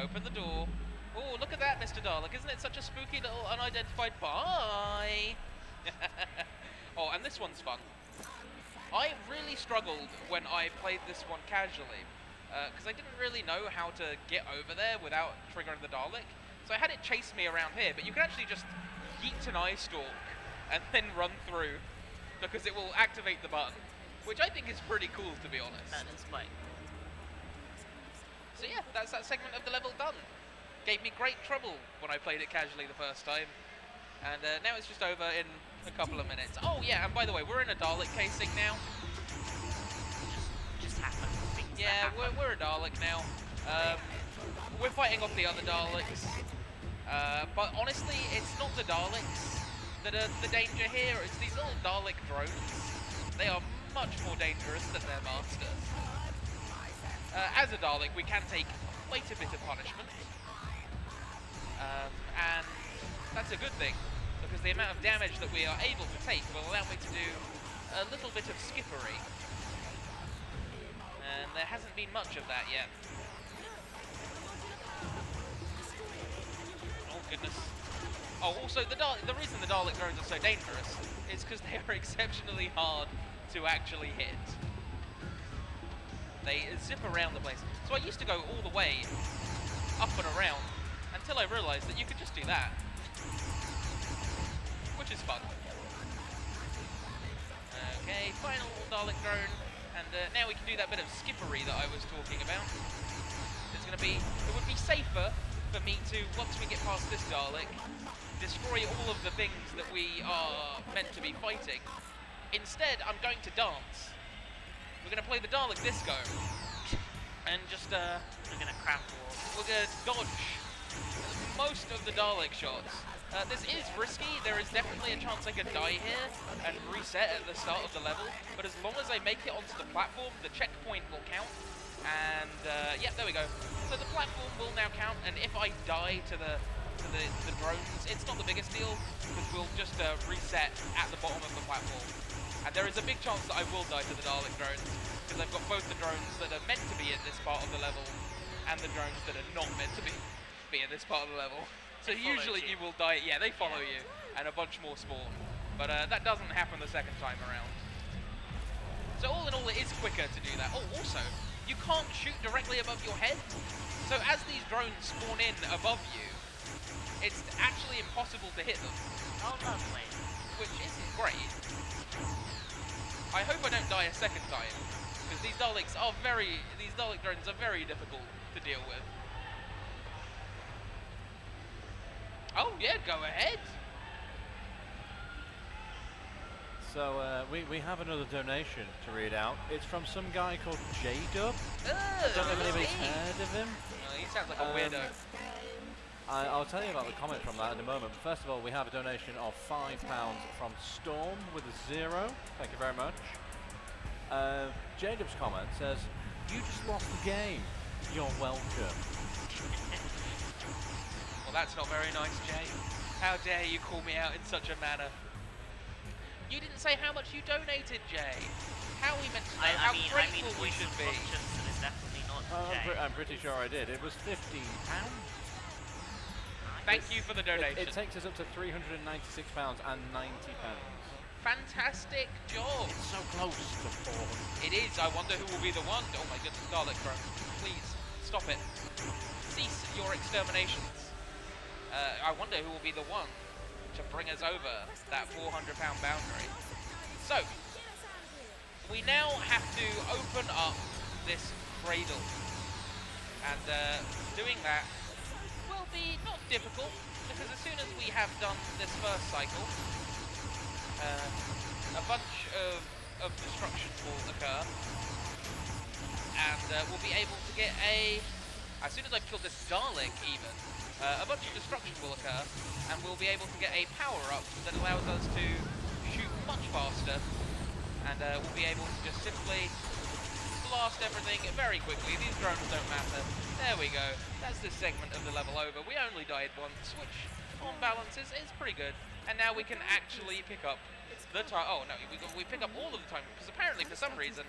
Speaker 1: Open the door. Oh, look at that, Mr. Dalek. Isn't it such a spooky little unidentified... Bye! Oh, and this one's fun. I really struggled when I played this one casually, because I didn't really know how to get over there without triggering the Dalek. So I had it chase me around here, but you can actually just yeet an eye stalk and then run through, because it will activate the button, which I think is pretty cool, to be honest.
Speaker 2: That is quite.
Speaker 1: So yeah, that's that segment of the level done. Gave me great trouble when I played it casually the first time, and now it's just over in a couple of minutes. Oh yeah, and by the way, we're in a Dalek casing now.
Speaker 2: Just happened.
Speaker 1: Yeah, we're a Dalek now. We're fighting off the other Daleks, but honestly, it's not the Daleks that are the danger here. It's these little Dalek drones. They are much more dangerous than their masters. As a Dalek, we can take quite a bit of punishment. And that's a good thing, because the amount of damage that we are able to take will allow me to do a little bit of skippery. And there hasn't been much of that yet. Oh goodness. Oh, also the reason the Dalek drones are so dangerous is because they are exceptionally hard to actually hit. They zip around the place. So I used to go all the way up and around until I realised that you could just do that, which is fun. Okay, final Dalek drone, and now we can do that bit of skippery that I was talking about. It's going to would be safer for me to, once we get past this Dalek, destroy all of the things that we are meant to be fighting. Instead, I'm going to dance. We're going to play the Dalek disco. And just,
Speaker 2: We're gonna crap wall.
Speaker 1: we're going to dodge most of the Dalek shots. This is risky. There is definitely a chance I could die here and reset at the start of the level. But as long as I make it onto the platform, the checkpoint will count. And, yeah, there we go. So the platform will now count, and if I die to the drones, it's not the biggest deal, because we'll just reset at the bottom of the platform. And there is a big chance that I will die to the Dalek drones, because I've got both the drones that are meant to be in this part of the level, and the drones that are not meant to be in this part of the level. So
Speaker 2: They followed
Speaker 1: usually
Speaker 2: you.
Speaker 1: you will die, yeah, they follow you, and a bunch more spawn. But that doesn't happen the second time around. So all in all, it is quicker to do that. Oh, also, you can't shoot directly above your head. So as these drones spawn in above you, it's actually impossible to hit them,
Speaker 2: Oh, lovely.
Speaker 1: which isn't great. I hope I don't die a second time, because these Dalek drones are very difficult to deal with. Oh yeah, go ahead.
Speaker 3: So we have another donation to read out. It's from some guy called J-Dub. Don't know if anybody's heard of him.
Speaker 1: He sounds like a weirdo.
Speaker 3: I'll tell you about the comment from that in a moment. But first of all, we have a donation of £5 from Storm with a 0. Thank you very much. J-Dub's comment says, "You just lost the game. You're welcome."
Speaker 1: Well, that's not very nice, Jay. How dare you call me out in such a manner? You didn't say how much you donated, Jay. How are we meant to know how grateful we
Speaker 2: voice
Speaker 1: should
Speaker 2: of
Speaker 1: be?
Speaker 2: conscience is definitely not Jay.
Speaker 3: I'm pretty sure I did. It was £15.
Speaker 1: Thank you for the donation.
Speaker 3: It takes us up to £396.90.
Speaker 1: Fantastic job.
Speaker 3: It's so close to 400.
Speaker 1: It is. I wonder who will be the one. Oh my goodness, Dalek drone. Please, stop it. Cease your exterminations. I wonder who will be the one to bring us over that £400 boundary. So, we now have to open up this cradle. And doing that will be not difficult, because as soon as we have done this first cycle, a bunch of destruction will occur, and we'll be able to get as soon as I've killed this Dalek even, a bunch of destruction will occur, and we'll be able to get a power-up that allows us to shoot much faster, and we'll be able to just simply blast everything very quickly. These drones don't matter. There we go. That's this segment of the level over. We only died once, which on balance is pretty good. And now we can actually pick up the time. Oh no, we pick up all of the time, because apparently for some reason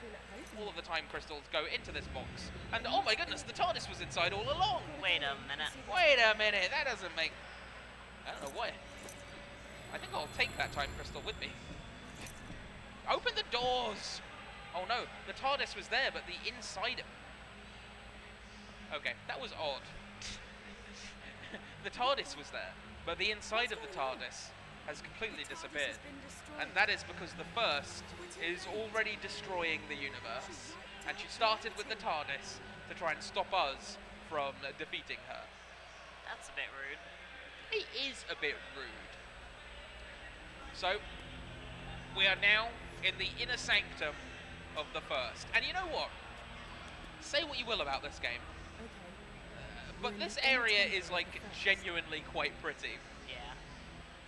Speaker 1: all of the time crystals go into this box. And oh my goodness, the TARDIS was inside all along.
Speaker 2: Wait a minute.
Speaker 1: Wait a minute, that doesn't make... I don't know why. I think I'll take that time crystal with me. Open the doors! Oh no, the TARDIS was there, but the inside of... Okay, that was odd. The TARDIS was there, but the inside of the TARDIS has completely disappeared. And that is because the First is already destroying the universe. And she started with the TARDIS to try and stop us from defeating her.
Speaker 2: That's a bit rude.
Speaker 1: It is a bit rude. So, we are now in the inner sanctum of the First. And you know what? Say what you will about this game, but this area is like genuinely quite pretty.
Speaker 2: Yeah.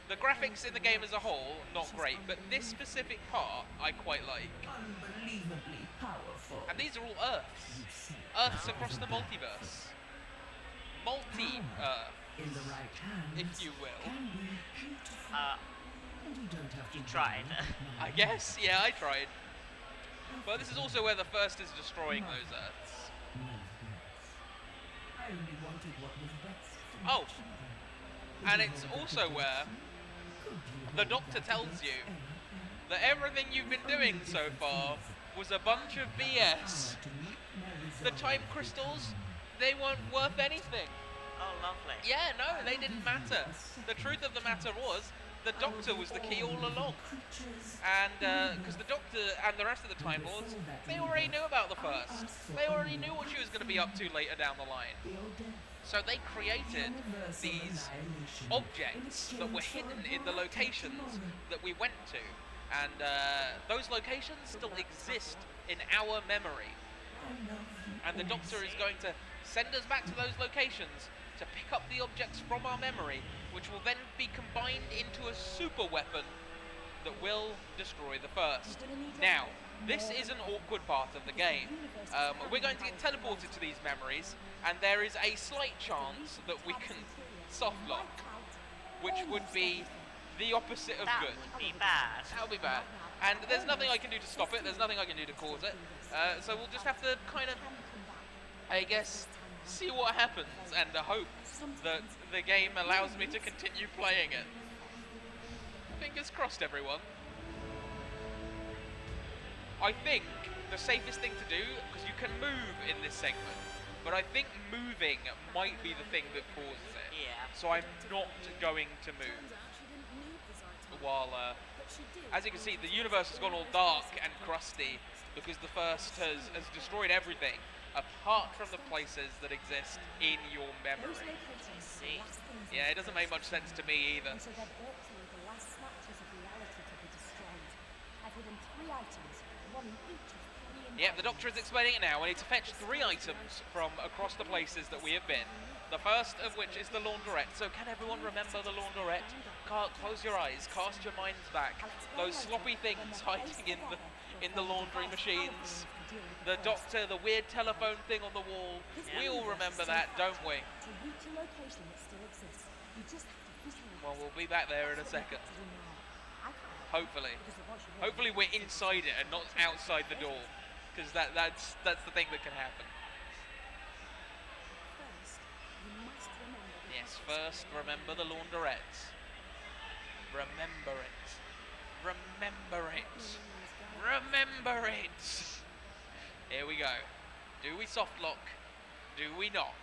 Speaker 1: The graphics in the game as a whole, not great, but this specific part I quite like.
Speaker 5: Unbelievably powerful.
Speaker 1: And these are all Earths. Earths across the multiverse. Multi-Earth,
Speaker 5: In the right hands,
Speaker 1: if you will.
Speaker 5: can be beautiful. And you don't have to
Speaker 2: You tried.
Speaker 1: I guess, yeah, I tried. But this is also where the First is destroying those Earths.
Speaker 5: I only wanted what was best for my
Speaker 1: Oh,
Speaker 5: children.
Speaker 1: and it's also where the Doctor tells you that everything you've been doing so far was a bunch of BS. The time crystals, they weren't worth anything.
Speaker 2: Oh, lovely.
Speaker 1: Yeah, no, they didn't matter. The truth of the matter was, the Doctor was the key all along. And because the Doctor and the rest of the Time Lords, they already knew about the First. They already knew what she was going to be up to later down the line. So they created these objects that were hidden in the locations that we went to. And those locations still exist in our memory. And the Doctor is going to send us back to those locations to pick up the objects from our memory, which will then be combined into a super weapon that will destroy the First. Now, this is an awkward part of the game. We're going to get teleported to these memories, and there is a slight chance that we can soft lock, which would be the opposite of
Speaker 2: That
Speaker 1: good.
Speaker 2: would be bad.
Speaker 1: That would be bad. And there's nothing I can do to stop it, there's nothing I can do to cause it. So we'll just have to kind of, I guess, see what happens and hope that the game allows me to continue playing it. Fingers crossed, everyone. I think the safest thing to do, because you can move in this segment, but I think moving might be the thing that causes it.
Speaker 2: Yeah.
Speaker 1: So I'm not going to move. While, as you can see, the universe has gone all dark and crusty because the First has destroyed everything apart from the places that exist in your memory.
Speaker 2: See?
Speaker 1: Yeah, it doesn't make much sense to me either.
Speaker 4: So they're virtually the last snatches of reality to be destroyed. I've hidden 3 items, one in each of 3
Speaker 1: Yep, the Doctor is explaining it now. We need to fetch 3 items from across the places that we have been. The first of which is the laundrette. So can everyone remember the laundrette? Close your eyes, cast your minds back. Those sloppy things hiding in the laundry machines. The Doctor, the weird telephone thing on the wall. We all remember that, don't we?
Speaker 4: To reach a location that still exists, you just have to visualize.
Speaker 1: Well, we'll be back there in a second.
Speaker 4: I can't.
Speaker 1: Hopefully.
Speaker 4: Because of what you
Speaker 1: Hopefully we're inside it and not outside the door. Because that's the thing that can happen.
Speaker 4: First, you must remember the
Speaker 1: Yes, first remember the laundrette. Remember it. Remember it. Remember it. Here we go. Do we soft lock? Do we not?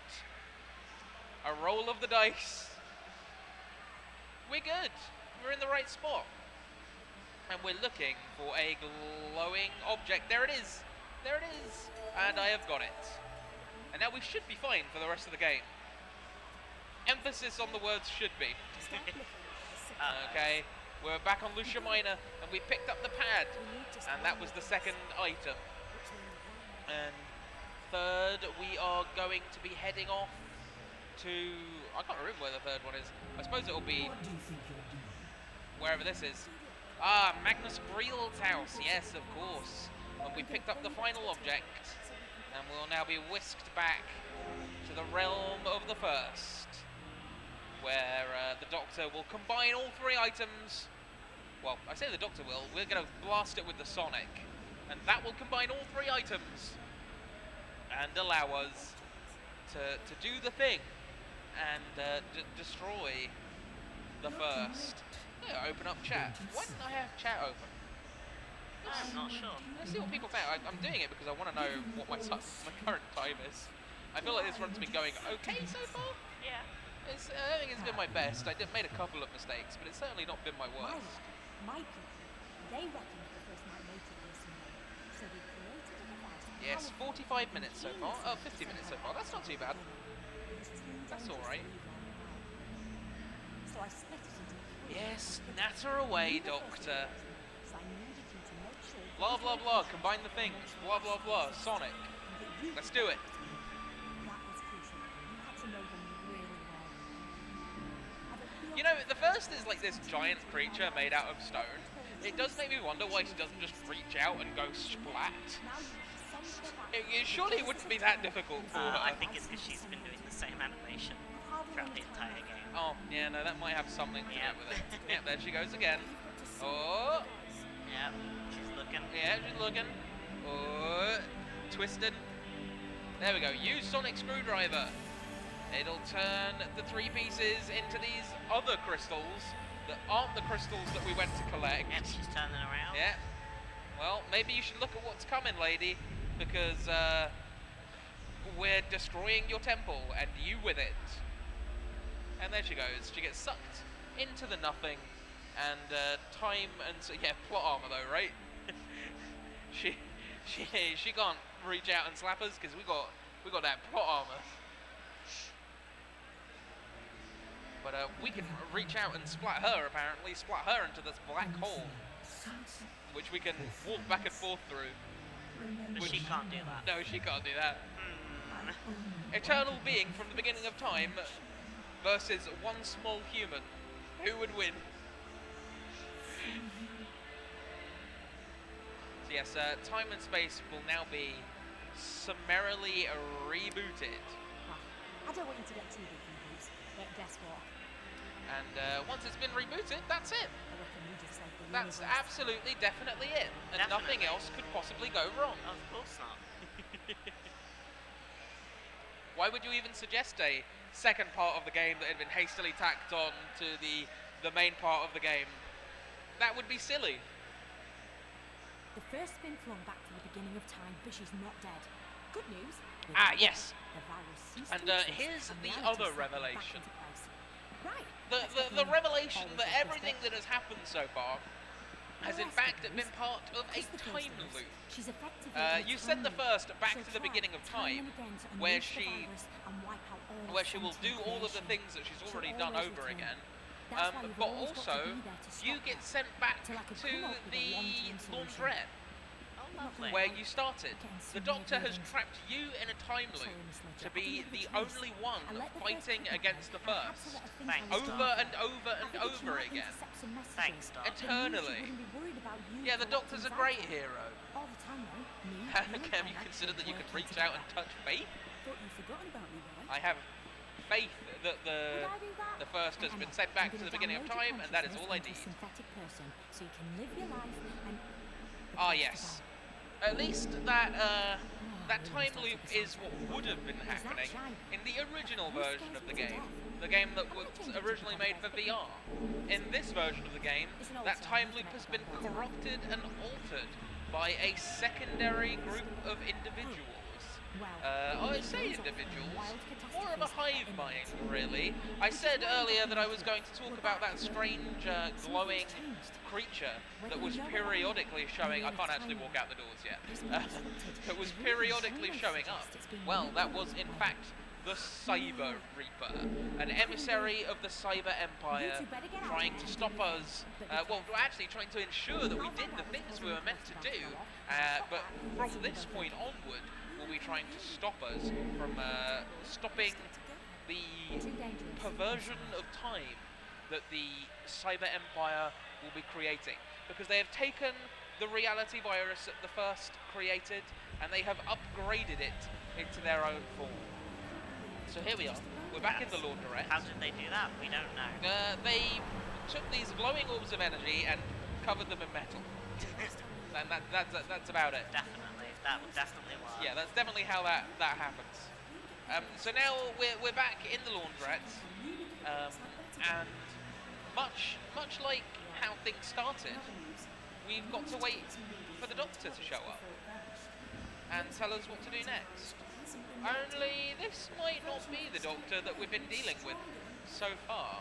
Speaker 1: A roll of the dice. We're good. We're in the right spot. And we're looking for a glowing object. There it is. There it is. And I have got it. And now we should be fine for the rest of the game. Emphasis on the words should be. Okay, we're back on Lucia Minor, and we picked up the pad, and that was the second item. And third, we are going to be heading off to, I can't remember where the third one is. I suppose it'll be
Speaker 5: What do you think you're doing?
Speaker 1: wherever this is. Ah, Magnus Greel's house, yes, of course. When we picked up the final object, and we'll now be whisked back to the realm of the First, where the Doctor will combine all 3 items. Well, I say the Doctor will. We're going to blast it with the Sonic, and that will combine all 3 items and allow us to do the thing and destroy the First. Yeah, open up chat. Why didn't I have chat open?
Speaker 2: I'm not sure.
Speaker 1: Let's see what people think. I'm doing it because I want to know what my current time is. I feel like this run's been going okay so far.
Speaker 2: Yeah.
Speaker 1: I think it's been my best. I made a couple of mistakes, but it's certainly not been my worst.
Speaker 4: My people, they reckoned the first night native was somewhere. So they created a device.
Speaker 1: Yes, 45 minutes so far. Oh, 50 minutes so far. That's not too bad. That's all right.
Speaker 4: So I split it into 3.
Speaker 1: Yes, natter away, Doctor.
Speaker 4: So I needed you to make sure.
Speaker 1: Blah, blah, blah. Combine the things. Blah, blah, blah. Sonic. Let's do it.
Speaker 4: That was crucial. You had to know them really well.
Speaker 1: You know, the First is like this giant creature made out of stone. It does make me wonder why she doesn't just reach out and go splat. Surely it wouldn't be that difficult for her.
Speaker 2: I think it's because she's been doing the same animation throughout the entire game.
Speaker 1: Oh, yeah, no, that might have something to
Speaker 2: Yep.
Speaker 1: do with it. Yep, there she goes again. Oh,
Speaker 2: Yep, she's looking.
Speaker 1: yeah, she's looking. Oh, twisted. There we go. Use Sonic Screwdriver. It'll turn the 3 pieces into these other crystals that aren't the crystals that we went to collect.
Speaker 2: Yep, she's turning around.
Speaker 1: Yeah. Well, maybe you should look at what's coming, lady, because we're destroying your temple, and you with it. And there she goes. She gets sucked into the nothing, and time and plot armor though, right? she can't reach out and slap us because we got that plot armor. But we can reach out and splat her into this black hole, which we can walk back and forth through.
Speaker 2: But she can't do that.
Speaker 1: No, she can't do that.
Speaker 2: Hmm.
Speaker 1: Eternal being from the beginning of time versus one small human. Who would win? So yes, time and space will now be summarily rebooted.
Speaker 4: I don't want you to get too big from boots, but guess what?
Speaker 1: And once it's been rebooted, that's it.
Speaker 4: I reckon we just saved the
Speaker 1: That's
Speaker 4: universe.
Speaker 1: absolutely, definitely it. And nothing
Speaker 2: Definitely.
Speaker 1: else could possibly go wrong.
Speaker 2: Of course not.
Speaker 1: Why would you even suggest a second part of the game that had been hastily tacked on to the main part of the game? That would be silly.
Speaker 4: The first's been flung back to the beginning of time, but she's not dead. Good news. with
Speaker 1: Ah,
Speaker 4: that,
Speaker 1: yes.
Speaker 4: The virus ceased
Speaker 1: And
Speaker 4: to exist
Speaker 1: here's
Speaker 4: and
Speaker 1: the
Speaker 4: reality
Speaker 1: other
Speaker 4: snapped back
Speaker 1: revelation.
Speaker 4: into place. Right.
Speaker 1: The revelation that everything that has happened so far has in fact been part of a time loop.
Speaker 4: She's effectively
Speaker 1: You said the first back to the beginning of time, where she will do all of the things that she's already done over again. But also, you get sent back to the laundrette,
Speaker 2: Oh, lovely.
Speaker 1: where you started. The Doctor has trapped you in a time loop to be the only one fighting against the first,
Speaker 2: Thanks,
Speaker 1: over and over and over again,
Speaker 2: Thanks, Doc.
Speaker 1: eternally. Yeah, the Doctor's a great hero.
Speaker 4: All the time, though. Me,
Speaker 1: Have
Speaker 4: you and
Speaker 1: you
Speaker 4: Ella
Speaker 1: considered that you
Speaker 4: working
Speaker 1: could reach
Speaker 4: together.
Speaker 1: out and touch Faith?
Speaker 4: Thought you'd forgotten about me, Roy.
Speaker 1: I have faith that
Speaker 4: Would I do that?
Speaker 1: the first has
Speaker 4: And
Speaker 1: been
Speaker 4: Emma,
Speaker 1: sent back
Speaker 4: I'm
Speaker 1: to the
Speaker 4: gonna
Speaker 1: beginning of
Speaker 4: download your
Speaker 1: time, and that is all I
Speaker 4: consciousness
Speaker 1: need.
Speaker 4: into a synthetic person, so you can live your life and...
Speaker 1: Ah, yes. At least that time loop is what would have been happening in the original version of the game that was originally made for VR. In this version of the game, that time loop has been corrupted and altered by a secondary group of individuals. I say individuals, more of a hive mind, really. I said earlier that I was going to talk about that strange glowing creature that was periodically showing. I can't actually walk out the doors yet. That was periodically showing up. Well, that was in fact the Cyber Reaper, an emissary of the Cyber Empire, trying to stop us. Actually trying to ensure that we did the things we were meant to do. But from this point onward, will be trying to stop us from stopping the perversion of time that the Cyber Empire will be creating, because they have taken the reality virus that the first created and they have upgraded it into their own form. So here we are, we're back in the laundrette.
Speaker 2: How did they do that? We don't know.
Speaker 1: They took these glowing orbs of energy and covered them in metal. And that's about it.
Speaker 2: Definitely. That would definitely work.
Speaker 1: Yeah, that's definitely how that happens. So now we're back in the laundrette, and much like how things started, we've got to wait for the Doctor to show up and tell us what to do next. Only this might not be the Doctor that we've been dealing with so far.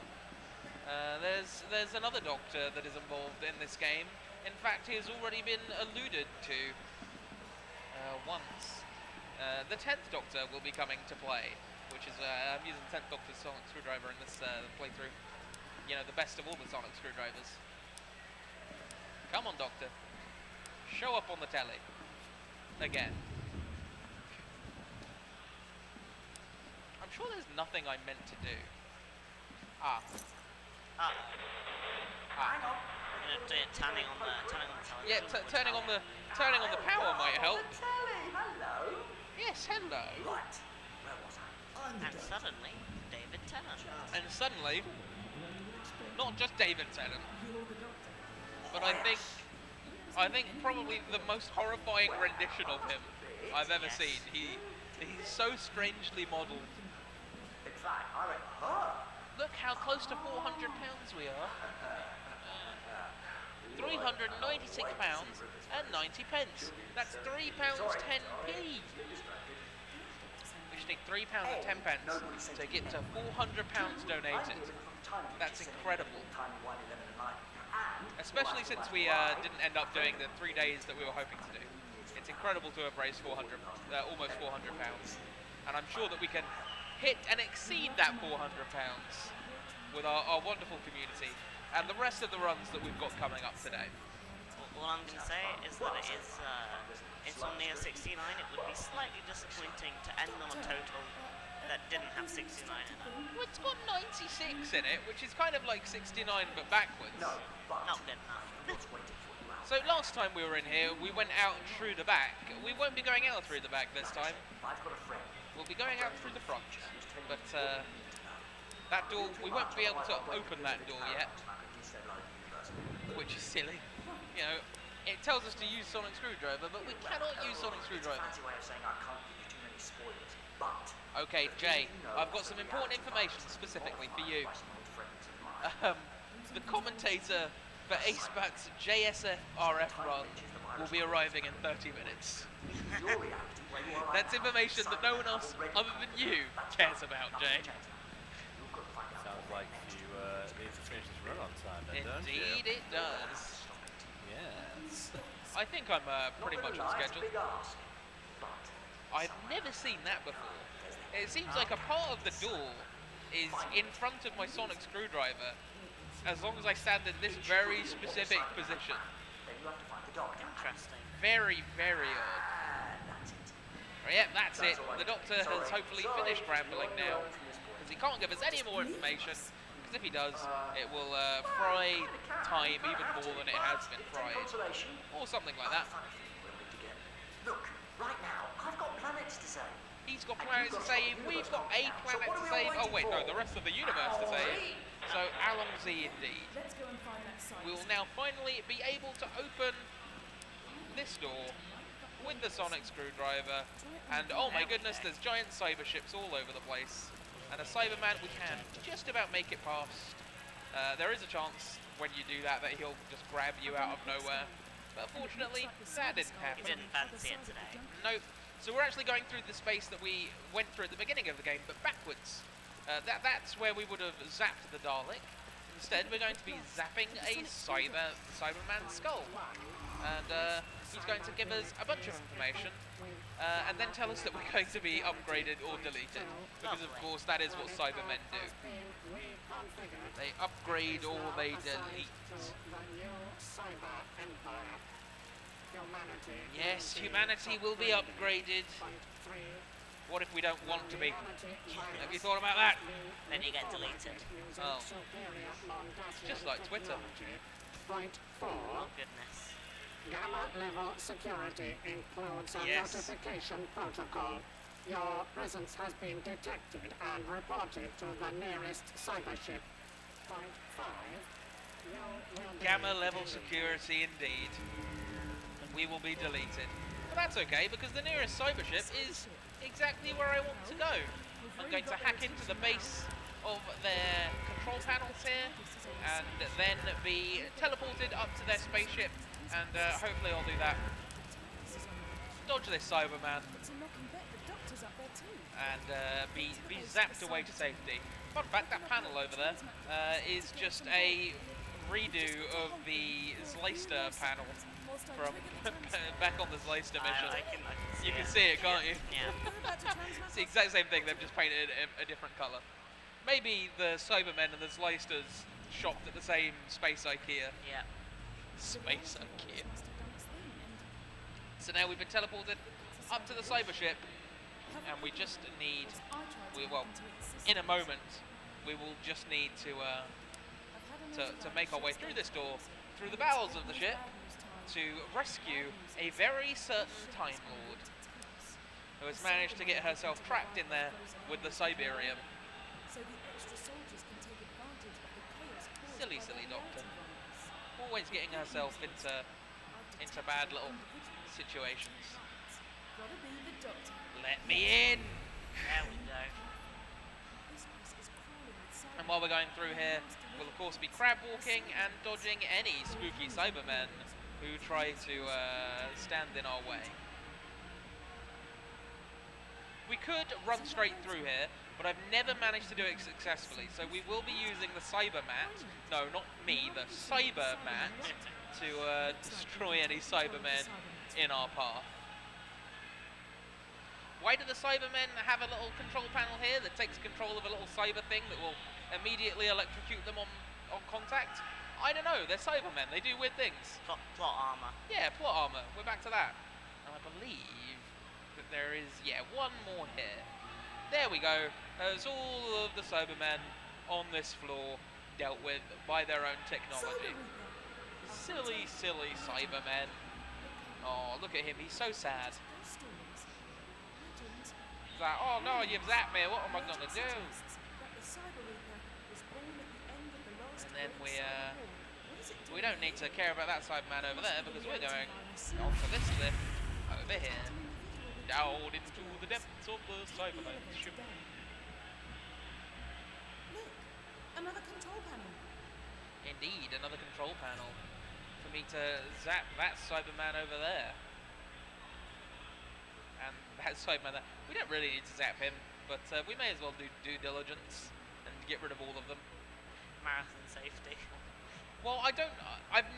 Speaker 1: There's another Doctor that is involved in this game. In fact, he has already been alluded to once. The 10th Doctor will be coming to play, which is I'm using 10th Doctor's sonic screwdriver in this playthrough. You know, the best of all the sonic screwdrivers. Come on, Doctor. Show up on the telly. Again. I'm sure there's nothing I meant to do.
Speaker 2: Ah,
Speaker 1: Ah.
Speaker 2: turning on the television.
Speaker 1: Yeah, turning on the power might help.
Speaker 6: Hello.
Speaker 1: Yes, hello.
Speaker 6: Right. Where was I?
Speaker 2: And suddenly, David Tennant.
Speaker 1: And suddenly, not just David Tennant, but I think probably the most horrifying rendition of him I've ever
Speaker 2: Yes.
Speaker 1: seen. He's so strangely modelled.
Speaker 6: It's like, I reckon, huh?
Speaker 1: Look how close to £400 we are. £396 and 90 pence. That's £3.10p. We should need £3.10 to get to £400 donated. That's incredible.
Speaker 6: Tiny 111 at night.
Speaker 1: especially since we didn't end up doing the 3 days that we were hoping to do. It's incredible to have raised 400, almost 400 pounds, and I'm sure that we can hit and exceed that 400 pounds with our wonderful community and the rest of the runs that we've got coming up today.
Speaker 2: All I'm going to say is that it's on the I69. It would be slightly disappointing to end on a total that didn't have 69 in it.
Speaker 1: Well, it's got 96 in it, which is kind of like 69 but backwards.
Speaker 6: No, but
Speaker 2: Not good enough.
Speaker 6: what's waiting for you out?
Speaker 1: So last time we were in here, we went out through the back. We won't be going out through the back this time.
Speaker 6: I've got a friend.
Speaker 1: We'll be going out through the front. But that door, we won't be able to open that door yet, which is silly. You know, it tells us to use sonic screwdriver, but we cannot use sonic screwdriver.
Speaker 6: Fancy way of saying I can't give you too many spoilers, but
Speaker 1: Okay, Jay, I've got some important information specifically for you. The commentator for AceBat's JSFRF run will be arriving in 30 minutes. That's information that no one else other than you cares about, Jay.
Speaker 3: Sounds like you need to finish this run on time, then, don't you?
Speaker 1: Indeed it does.
Speaker 3: Yes.
Speaker 1: I think I'm pretty much on schedule. I've never seen that before. It seems like a part of the door is in front of my sonic screwdriver, as long as I stand in this very specific position.
Speaker 6: Then you have to find the doctor.
Speaker 2: Interesting.
Speaker 1: Very, very odd.
Speaker 6: That's it.
Speaker 1: Yep, that's it. The doctor has hopefully finished rambling now, because he can't give us any more information, because if he does, it will fry time even more than it has been fried,
Speaker 6: Consolation.
Speaker 1: or something like that.
Speaker 6: Funny feeling we'll meet again. Look, right now, I've got planets to save.
Speaker 1: He's got planets to save, we've got a planet to save. Oh wait, no, the rest of the universe to save. So Allons-y indeed.
Speaker 4: Let's go and find that site.
Speaker 1: We will now finally be able to open this door with the sonic screwdriver, and oh my goodness, there's giant cyber ships all over the place, and a Cyberman we can just about make it past. There is a chance when you do that he'll just grab you out of nowhere, but fortunately that didn't
Speaker 2: He
Speaker 1: happen.
Speaker 2: didn't fancy it today.
Speaker 1: Nope. So we're actually going through the space that we went through at the beginning of the game, but backwards. That's where we would have zapped the Dalek. Instead, we're going to be zapping a Cyberman skull. And he's going to give us a bunch of information, and then tell us that we're going to be upgraded or deleted. Because, of course, that is what Cybermen do. They upgrade or they delete. Yes, humanity will be upgraded. What if we don't want to be? Have you thought about that?
Speaker 2: Then you get deleted.
Speaker 1: Oh. It's just like Twitter.
Speaker 2: Oh goodness.
Speaker 7: Gamma level security includes a
Speaker 1: Yes.
Speaker 7: notification protocol. Your presence has been detected and reported to the nearest cyber ship. Point 5. You will be
Speaker 1: Gamma level
Speaker 7: deleted.
Speaker 1: security indeed. We will be deleted. But that's okay, because the nearest cyber ship is exactly where I want to go. I'm going to hack into the base of their control panels here, and then be teleported up to their spaceship, and hopefully I'll do that. Dodge this Cyberman, and be zapped away to safety. Fun fact, that panel over there is just a redo of the Zleister panel from back on the Zleister mission.
Speaker 2: I can see
Speaker 1: You can
Speaker 2: it.
Speaker 1: see it, can't you?
Speaker 2: Yeah.
Speaker 1: It's the exact same thing, they've just painted it a different colour. Maybe the Cybermen and the Zleisters shopped at the same Space IKEA.
Speaker 2: Yeah.
Speaker 1: Space IKEA. So now we've been teleported up to the cyber ship, and we just need, well, in a moment, we will just need to make our way through this door, through the bowels of the ship, to rescue a very certain Time Lord, who has managed to get herself trapped in there with the Cyberium. Silly, silly doctor. Always getting herself into bad little situations. Let me in!
Speaker 2: There we go.
Speaker 1: And while we're going through here, we'll of course be crab walking and dodging any spooky Cybermen who try to stand in our way. We could run straight through here, but I've never managed to do it successfully. So we will be using the Cyber Mat. No, not me, the Cyber Mat to destroy any Cybermen in our path. Why do the Cybermen have a little control panel here that takes control of a little cyber thing that will immediately electrocute them on contact? I don't know, they're Cybermen, they do weird things.
Speaker 2: Plot armor.
Speaker 1: Yeah, plot armor, we're back to that. And I believe that there is, yeah, one more here. There we go, there's all of the Cybermen on this floor dealt with by their own technology. Silly, silly Cybermen. Oh, look at him, he's so sad. It's like, oh no, you've zapped me, what am I gonna do? And then we don't need to care about that Cyberman over there because we're going onto this lift over here, down into the depths of the Cyberman ship.
Speaker 4: Look, another control panel.
Speaker 1: Indeed, another control panel for me to zap that Cyberman over there. And that Cyberman there. We don't really need to zap him, but we may as well do due diligence and get rid of all of them.
Speaker 2: Marathon safety.
Speaker 1: Well, I've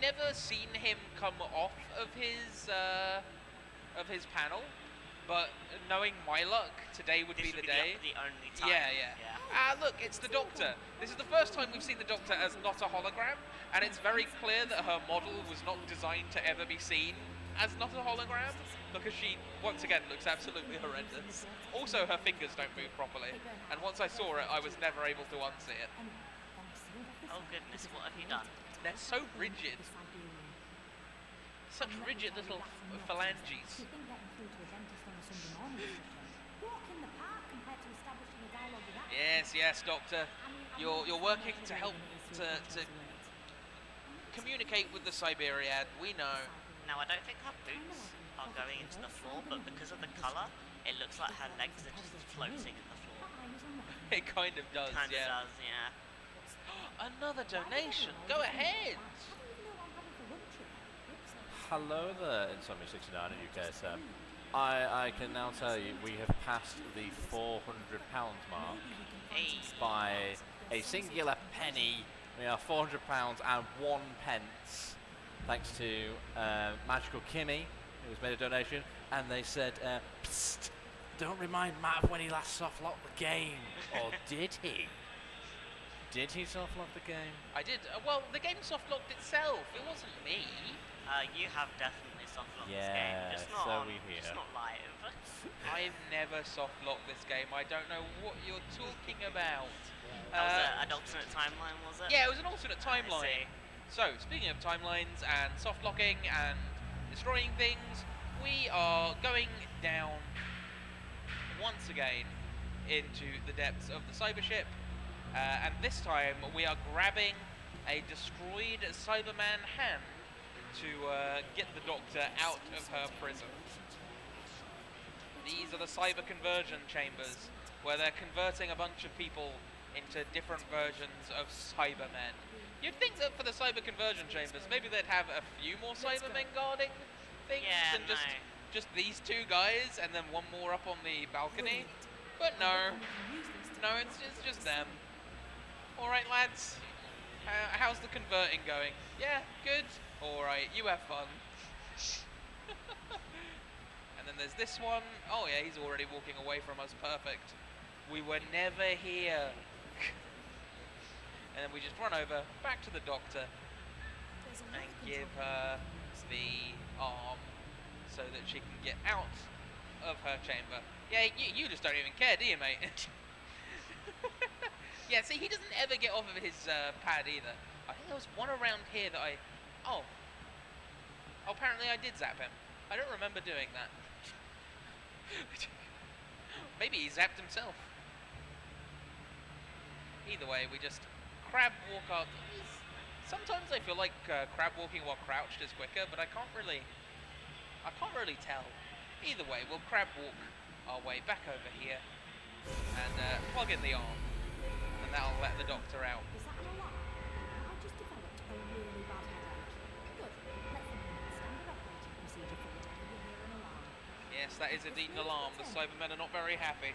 Speaker 1: never seen him come off of his panel, but knowing my luck, today would
Speaker 2: This
Speaker 1: be
Speaker 2: would
Speaker 1: the day.
Speaker 2: the only time.
Speaker 1: Yeah. Ah, look, it's the Doctor. This is the first time we've seen the Doctor as not a hologram, and it's very clear that her model was not designed to ever be seen as not a hologram, because she, once again, looks absolutely horrendous. Also, her fingers don't move properly, and once I saw it, I was never able to unsee it.
Speaker 2: Oh goodness, what have you done?
Speaker 1: They're so rigid. Such rigid little phalanges. Yes, Doctor. You're working to help to communicate with the Siberiad. We know.
Speaker 2: Now, I don't think her boots are going into the floor, but because of the colour, it looks like her legs are just floating in the floor.
Speaker 1: It kind of does,
Speaker 2: Kind of
Speaker 1: yeah.
Speaker 2: does, yeah.
Speaker 1: Another donation. Go ahead.
Speaker 3: Hello there, Insomnia69 at UKSM. I can now tell you we have passed the £400 mark
Speaker 2: Hey,
Speaker 3: by a singular penny. We are £400 and 1 pence, thanks to Magical Kimmy, who has made a donation, and they said, psst, don't remind Matt of when he last softlocked the game. Or did he? Did he softlock the game?
Speaker 1: I did. Well, the game softlocked itself. It wasn't me.
Speaker 2: you have definitely softlocked this
Speaker 3: Yeah,
Speaker 2: game, just not
Speaker 3: so
Speaker 2: on,
Speaker 3: we hear.
Speaker 2: just not live.
Speaker 1: I've never softlocked this game. I don't know what you're talking about.
Speaker 2: That was an alternate timeline, was it?
Speaker 1: Yeah, it was an alternate
Speaker 2: I
Speaker 1: timeline.
Speaker 2: see.
Speaker 1: So, speaking of timelines and softlocking and destroying things, we are going down once again into the depths of the cybership, and this time we are grabbing a destroyed Cyberman hand to get the Doctor out of her prison. These are the cyber conversion chambers, where they're converting a bunch of people into different versions of Cybermen. You'd think that for the cyber conversion chambers, maybe they'd have a few more Cybermen guarding things
Speaker 2: Yeah,
Speaker 1: than
Speaker 2: no.
Speaker 1: just these two guys and then one more up on the balcony. But no, it's just them. All right, lads. How's the converting going? Yeah, good. All right, you have fun. And then there's this one. Oh yeah, he's already walking away from us. Perfect. We were never here. And then we just run over back to the Doctor and give her the arm so that she can get out of her chamber. Yeah, you just don't even care, do you, mate? Yeah, see, he doesn't ever get off of his pad either. I think there was one around here that Oh, apparently I did zap him. I don't remember doing that. Maybe he zapped himself. Either way, we just crab walk up. Sometimes I feel like crab walking while crouched is quicker, but I can't really tell. Either way, we'll crab walk our way back over here and plug in the arm, and that'll let the Doctor out.
Speaker 4: Is that an alarm? I just developed a really bad headache. Good. Let's implement standard operating procedure for whenever you hear an alarm.
Speaker 1: Yes, that is indeed an alarm. The Cybermen are not very happy.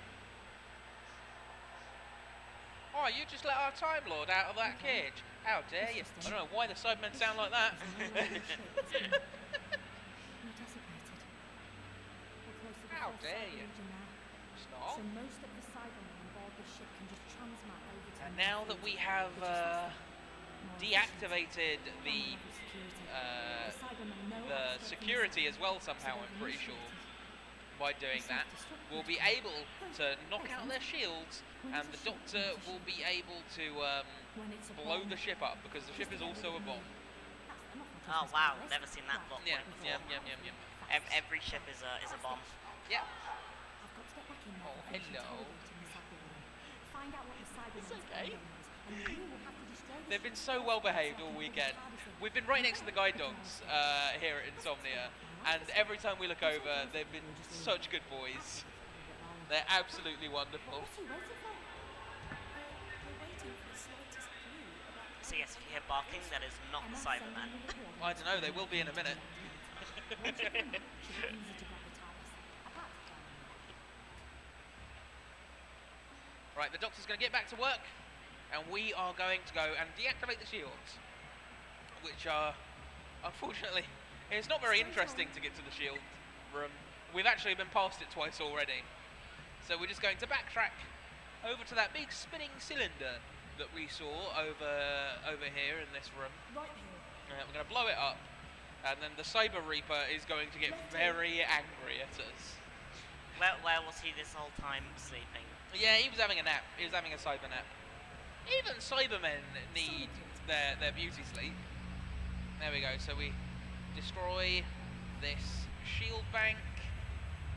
Speaker 1: Oh, you just let our Time Lord out of that cage. How dare you? I don't know why the Cybermen sound like that. How dare you? Stop.
Speaker 4: So most of the Cybermen on board the ship can just transmat over to
Speaker 1: And now that we have deactivated the security as well somehow, I'm pretty sure, by doing that, we'll be able to knock out their shields, and the Doctor will be able to blow the ship up, because the ship is also a bomb.
Speaker 2: Oh wow, never seen that plot
Speaker 1: Yeah,
Speaker 2: point
Speaker 1: yeah,
Speaker 2: before.
Speaker 1: yeah, yeah, yeah.
Speaker 2: Every ship is a bomb.
Speaker 1: Yeah.
Speaker 4: I've got to get back in there
Speaker 1: Oh,
Speaker 4: before she
Speaker 1: hello.
Speaker 4: teleports in the Cybermen. Find out what the Cybermen's
Speaker 1: okay.
Speaker 4: problem is, and you will have to destroy the
Speaker 1: They've been
Speaker 4: ship
Speaker 1: so
Speaker 4: first
Speaker 1: well
Speaker 4: so I
Speaker 1: behaved
Speaker 4: can
Speaker 1: all
Speaker 4: put the
Speaker 1: weekend.
Speaker 4: TARDIS in.
Speaker 1: We've been right next to the guide dogs here at Insomnia, and every time we look over, they've been such good boys. They're absolutely wonderful.
Speaker 4: What's he waiting for?
Speaker 2: So yes, if you hear barking, that is not the Cyberman.
Speaker 1: I don't know, they will be in a minute.
Speaker 4: Once you've done that, it should be easy to grab the TARDIS. Apart from
Speaker 1: Right, the Doctor's going to get back to work, and we are going to go and deactivate the shields, which are, unfortunately, it's not very interesting to get to the shield room. We've actually been past it twice already. So we're just going to backtrack over to that big spinning cylinder that we saw over here in this room.
Speaker 4: right here.
Speaker 1: We're going to blow it up, and then the Cyber Reaper is going to get very angry at us.
Speaker 2: Where was he this whole time sleeping?
Speaker 1: Yeah, he was having a nap. He was having a cyber nap. Even Cybermen need their beauty sleep. There we go. So we destroy this shield bank,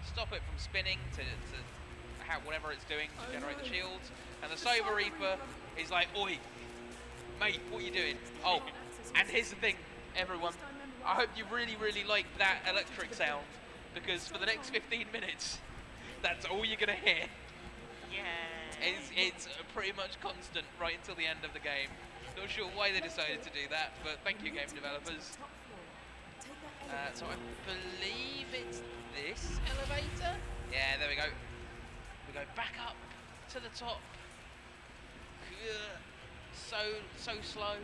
Speaker 1: stop it from spinning to whatever it's doing to generate the shields, and the Cyber Reaper is like, "Oi, mate, what are you doing?" Oh, and here's the thing, everyone. I hope you really, really like that electric sound, because for the next 15 minutes, that's all you're gonna hear.
Speaker 2: Yeah.
Speaker 1: It's pretty much constant right until the end of the game. Not sure why they decided to do that, but thank you, game developers. So I believe it's this elevator. Yeah, there we go. We go back up to the top. So slow.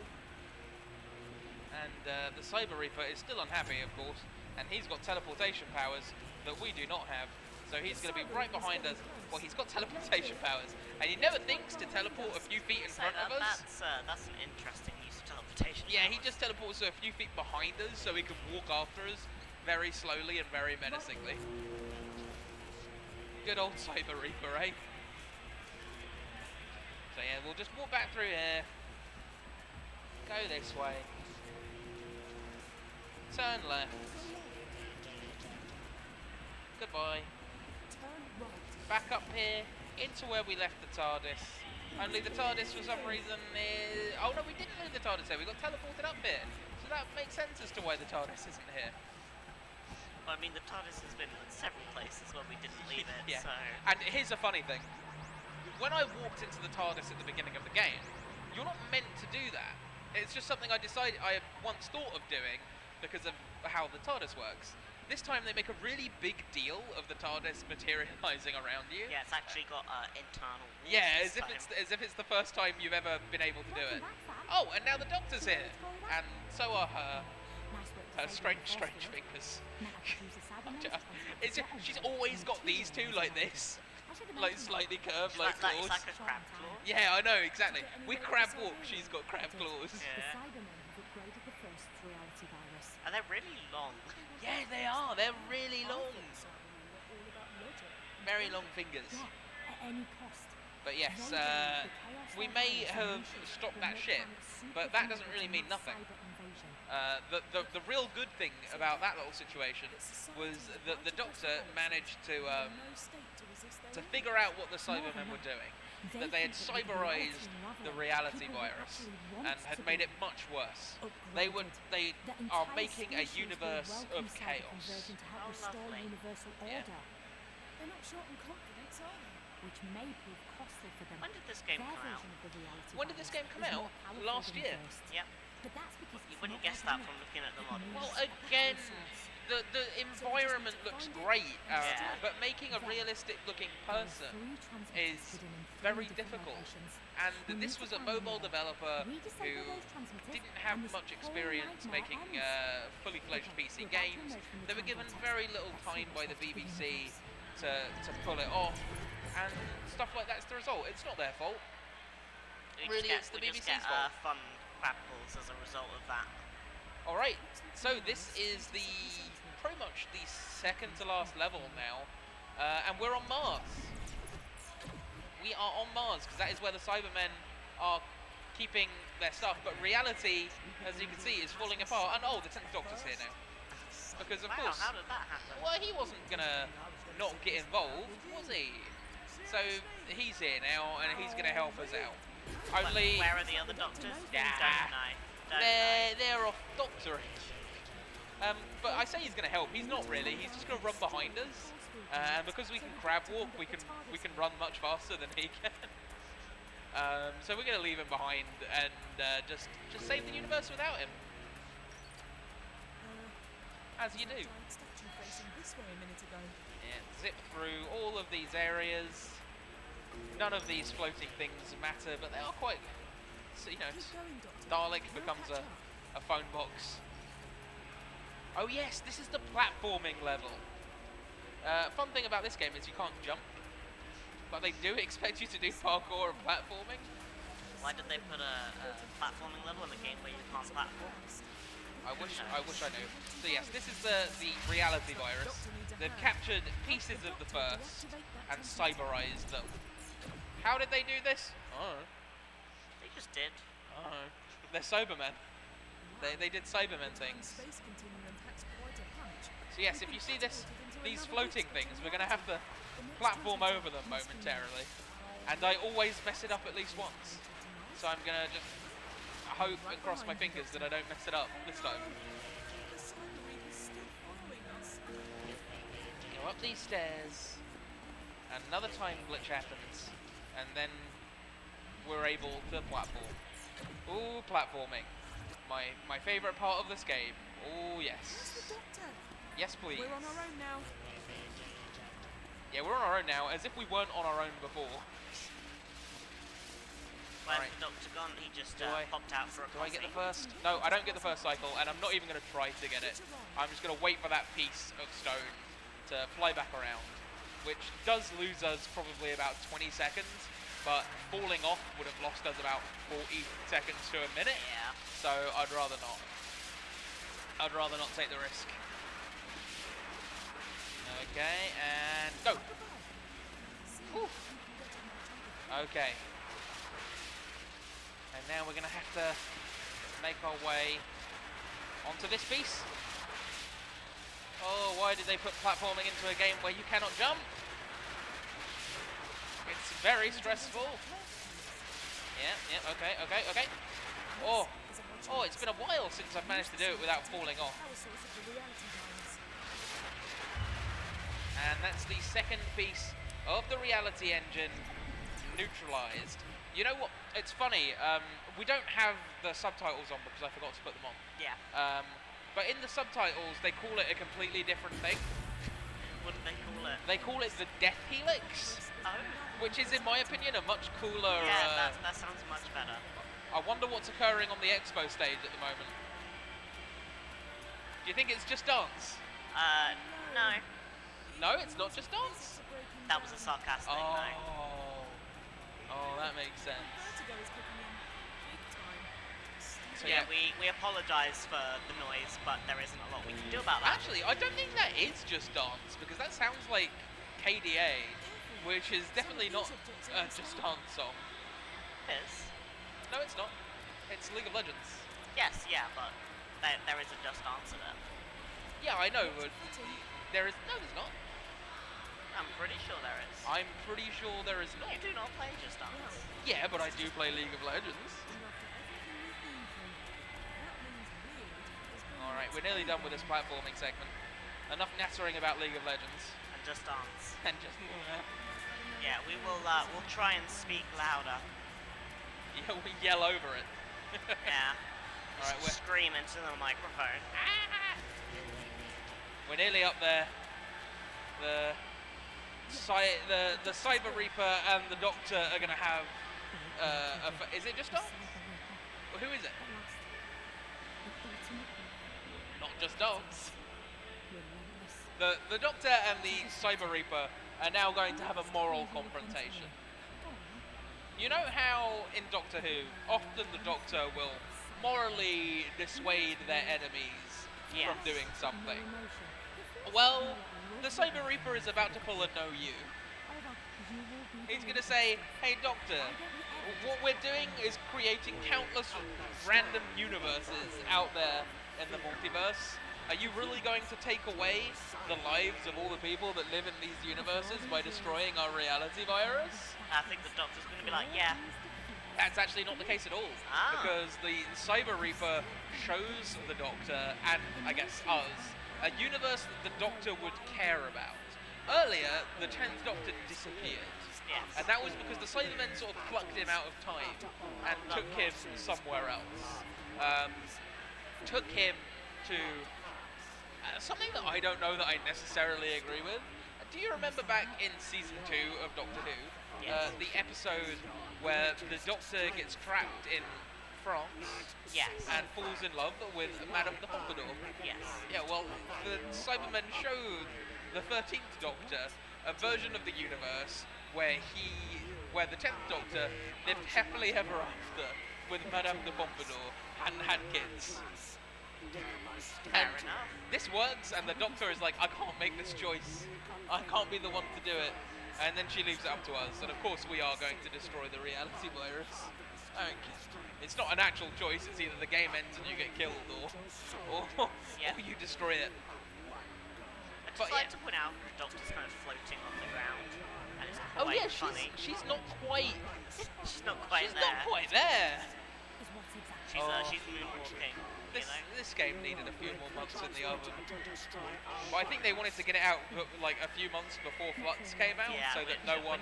Speaker 1: And the Cyber Reaper is still unhappy, of course, and he's got teleportation powers that we do not have. So he's going to be right behind us. Well, he's got teleportation powers, and he never thinks to teleport a few feet in
Speaker 2: So
Speaker 1: front of us.
Speaker 2: that's an interesting use of teleportation.
Speaker 1: Yeah, he
Speaker 2: powers.
Speaker 1: just teleports a few feet behind us so he can walk after us very slowly and very menacingly. Good old Cyber Reaper, eh? So yeah, we'll just walk back through here. Go this way. Turn left. Goodbye.
Speaker 4: Turn right.
Speaker 1: Back up here, into where we left the TARDIS. Only the TARDIS for some reason is... Oh no, we didn't leave the TARDIS here, we got teleported up here. So that makes sense as to why the TARDIS isn't here.
Speaker 2: Well, I mean, the TARDIS has been in several places where we didn't leave it,
Speaker 1: Yeah.
Speaker 2: so...
Speaker 1: And here's a funny thing. When I walked into the TARDIS at the beginning of the game, you're not meant to do that. It's just something I once thought of doing because of how the TARDIS works. This time they make a really big deal of the TARDIS materializing around you.
Speaker 2: Yeah, it's actually got internal walls
Speaker 1: Yeah,
Speaker 2: this time.
Speaker 1: as if it's the first time you've ever been able to do it. Oh, and now the Doctor's here, and so are her strange fingers. She's always got these two like this, like slightly curved, like
Speaker 2: It's
Speaker 1: claws.
Speaker 2: like a crab claw.
Speaker 1: Yeah, I know exactly. With crab walk, she's got crab claws.
Speaker 4: The
Speaker 2: Yeah.
Speaker 4: Cybermen have upgraded the first reality virus.
Speaker 2: And they're really long.
Speaker 1: Yeah, they are. They're really long, very long fingers.
Speaker 4: Yeah, at any cost.
Speaker 1: But yes,
Speaker 4: They believe the chaos
Speaker 1: we
Speaker 4: their
Speaker 1: may
Speaker 4: virus
Speaker 1: have
Speaker 4: unleashes
Speaker 1: stopped
Speaker 4: will
Speaker 1: that
Speaker 4: make
Speaker 1: ship,
Speaker 4: planets
Speaker 1: but that doesn't
Speaker 4: super
Speaker 1: really mean
Speaker 4: vulnerable to
Speaker 1: nothing.
Speaker 4: cyber invasion.
Speaker 1: The real good thing about that little situation was that the Doctor managed to figure out what the Cybermen were doing. That they had cyberized the reality virus and had made it much worse. They are making a universe of chaos.
Speaker 2: How lovely.
Speaker 4: Universal
Speaker 1: Yeah.
Speaker 4: order,
Speaker 8: They're not short on confidence, are they?
Speaker 4: which may prove costly for them.
Speaker 2: When did this game
Speaker 4: Their
Speaker 2: come out?
Speaker 4: version of the reality
Speaker 1: When did this
Speaker 4: virus
Speaker 1: game come
Speaker 4: is
Speaker 1: out?
Speaker 4: more powerful
Speaker 1: Last
Speaker 4: than
Speaker 1: year.
Speaker 4: the first.
Speaker 2: Yep.
Speaker 4: But that's because
Speaker 2: You
Speaker 4: it's
Speaker 2: wouldn't
Speaker 4: not
Speaker 2: guess that
Speaker 4: organic.
Speaker 2: from looking at the models.
Speaker 1: Well,
Speaker 4: It's not the
Speaker 1: again,
Speaker 4: power source.
Speaker 1: the environment looks great,
Speaker 2: Yeah.
Speaker 1: but making a realistic-looking person is very difficult. And this was a mobile developer who didn't have much experience making fully fledged PC games. They were given very little time by the BBC to pull it off, and stuff like that's the result. It's not their fault. Really, it's the
Speaker 2: we just
Speaker 1: BBC's
Speaker 2: get
Speaker 1: fault.
Speaker 2: fun crackles as a result of that.
Speaker 1: All right, so this is pretty much the second to last level now, and we're on Mars. We are on Mars because that is where the Cybermen are keeping their stuff. But reality, as you can see, is falling apart. And oh, the 10th Doctor's here now. Because of
Speaker 2: Wow,
Speaker 1: course,
Speaker 2: how did that happen?
Speaker 1: well, he wasn't gonna not get involved, was he? So he's here now, and he's gonna help us out. Only
Speaker 2: Where are the other doctors?
Speaker 1: Yeah.
Speaker 2: Don't know. Don't know.
Speaker 1: they're off doctoring. But I say he's going to help. He's not really. He's just going to run behind us. And because we can crab walk, we can run much faster than he can. So we're going to leave him behind and just save the universe without him, as you do. Yeah, zip through all of these areas. None of these floating things matter, but they are quite. So, you know, Dalek becomes a phone box. Oh yes, this is the platforming level. Fun thing about this game is you can't jump, but they do expect you to do parkour and platforming.
Speaker 2: Why did they put a platforming level in a game where you can't platform?
Speaker 1: I wish I knew. So yes, this is the reality virus. They've captured pieces of the first and cyberized them. How did they do this? Oh,
Speaker 2: They just did.
Speaker 1: oh, they're Cybermen. They did Cybermen things. So yes, if you see these floating things, we're going to have to platform over them momentarily. And I always mess it up at least once. So I'm going to just hope and cross my fingers that I don't mess it up this time. Go up these stairs. Another time glitch happens. And then we're able to platform. Ooh, platforming. My favourite part of this game. Oh, yes. Yes, please.
Speaker 8: We're on our own now.
Speaker 1: Yeah, we're on our own now, as if we weren't on our own before.
Speaker 2: Where's
Speaker 1: Alright.
Speaker 2: the doctor gone? He just
Speaker 1: Do I-
Speaker 2: popped out for a
Speaker 1: Do I get the
Speaker 2: coffee.
Speaker 1: first? No, I don't get the first cycle, and I'm not even going to try to get it. I'm just going to wait for that piece of stone to fly back around, which does lose us probably about 20 seconds, but falling off would have lost us about 40 seconds to a minute,
Speaker 2: Yeah.
Speaker 1: so I'd rather not. I'd rather not take the risk. Okay, and go. Whew. Okay. And now we're going to have to make our way onto this piece. Oh, why did they put platforming into a game where you cannot jump? It's very stressful. Yeah, okay. Oh, it's been a while since I've managed to do it without falling off. And that's the second piece of the reality engine neutralized. You know what? It's funny. We don't have the subtitles on because I forgot to put them on.
Speaker 2: Yeah.
Speaker 1: But in the subtitles, they call it a completely different thing.
Speaker 2: What did they call it?
Speaker 1: They call it the Death Helix,
Speaker 2: Oh.
Speaker 1: which is, in my opinion, a much cooler.
Speaker 2: Yeah, that sounds much better.
Speaker 1: I wonder what's occurring on the expo stage at the moment. Do you think it's just dance?
Speaker 2: No.
Speaker 1: No, it's not just dance.
Speaker 2: That was a sarcastic thing.
Speaker 1: Oh, that makes sense. So
Speaker 2: Yeah, we apologise for the noise, but there isn't a lot we can do about that.
Speaker 1: Actually, I don't think that is just dance, because that sounds like KDA, which is definitely not a just dance song.
Speaker 2: It is.
Speaker 1: No, it's not. It's League of Legends.
Speaker 2: Yes, yeah, but there is a just dance in it.
Speaker 1: Yeah, I know, but there is. No, there's not.
Speaker 2: I'm pretty sure there is.
Speaker 1: I'm pretty sure there is not.
Speaker 2: You do not play just dance.
Speaker 1: Yeah, but I do play League of Legends. Alright, we're nearly done with this platforming segment. Enough nattering about League of Legends.
Speaker 2: And just dance.
Speaker 1: And just...
Speaker 2: Yeah, we'll try and speak louder.
Speaker 1: Yeah, we yell over it.
Speaker 2: Yeah.
Speaker 1: Alright,
Speaker 2: Just scream into the microphone.
Speaker 1: We're nearly up there. The Cyber Reaper and the Doctor are going to have. Is it just dogs? Well, who is it? Not just dogs. The Doctor and the Cyber Reaper are now going to have a moral confrontation. You know how in Doctor Who, often the Doctor will morally dissuade their enemies from doing something? Well, the Cyber Reaper is about to pull a no you. He's going to say, hey Doctor, what we're doing is creating countless random universes out there in the multiverse. Are you really going to take away the lives of all the people that live in these universes by destroying our reality virus?
Speaker 2: I think the Doctor's going to be like, yeah.
Speaker 1: That's actually not the case at all. Because the Cyber Reaper shows the Doctor, and I guess us, a universe that the Doctor would care about. Earlier, the 10th Doctor disappeared.
Speaker 2: Yes.
Speaker 1: And that was because the Cybermen sort of plucked him out of time and took him somewhere else. Took him to something that I don't know that I necessarily agree with. Do you remember back in season 2 of Doctor Who, the episode where the Doctor gets trapped in France and falls in love with Madame de Pompadour?
Speaker 2: Yes.
Speaker 1: Yeah, well, the Cybermen showed the 13th Doctor a version of the universe where the 10th Doctor lived happily ever after with Madame de Pompadour and had kids.
Speaker 2: Fair enough.
Speaker 1: This works, and the Doctor is like, I can't make this choice. I can't be the one to do it. And then she leaves it up to us, and of course we are going to destroy the reality virus. It's not an actual choice, it's either the game ends and you get killed, or you destroy it.
Speaker 2: I'd just like to point out the Doctor's kind of floating on the ground, and it's quite funny.
Speaker 1: She's not quite...
Speaker 2: She's not quite there.
Speaker 1: Not quite there.
Speaker 2: She's moonwalking.
Speaker 1: This game needed a few more months in the oven. But I think they wanted to get it out like a few months before Flux came out, so that no one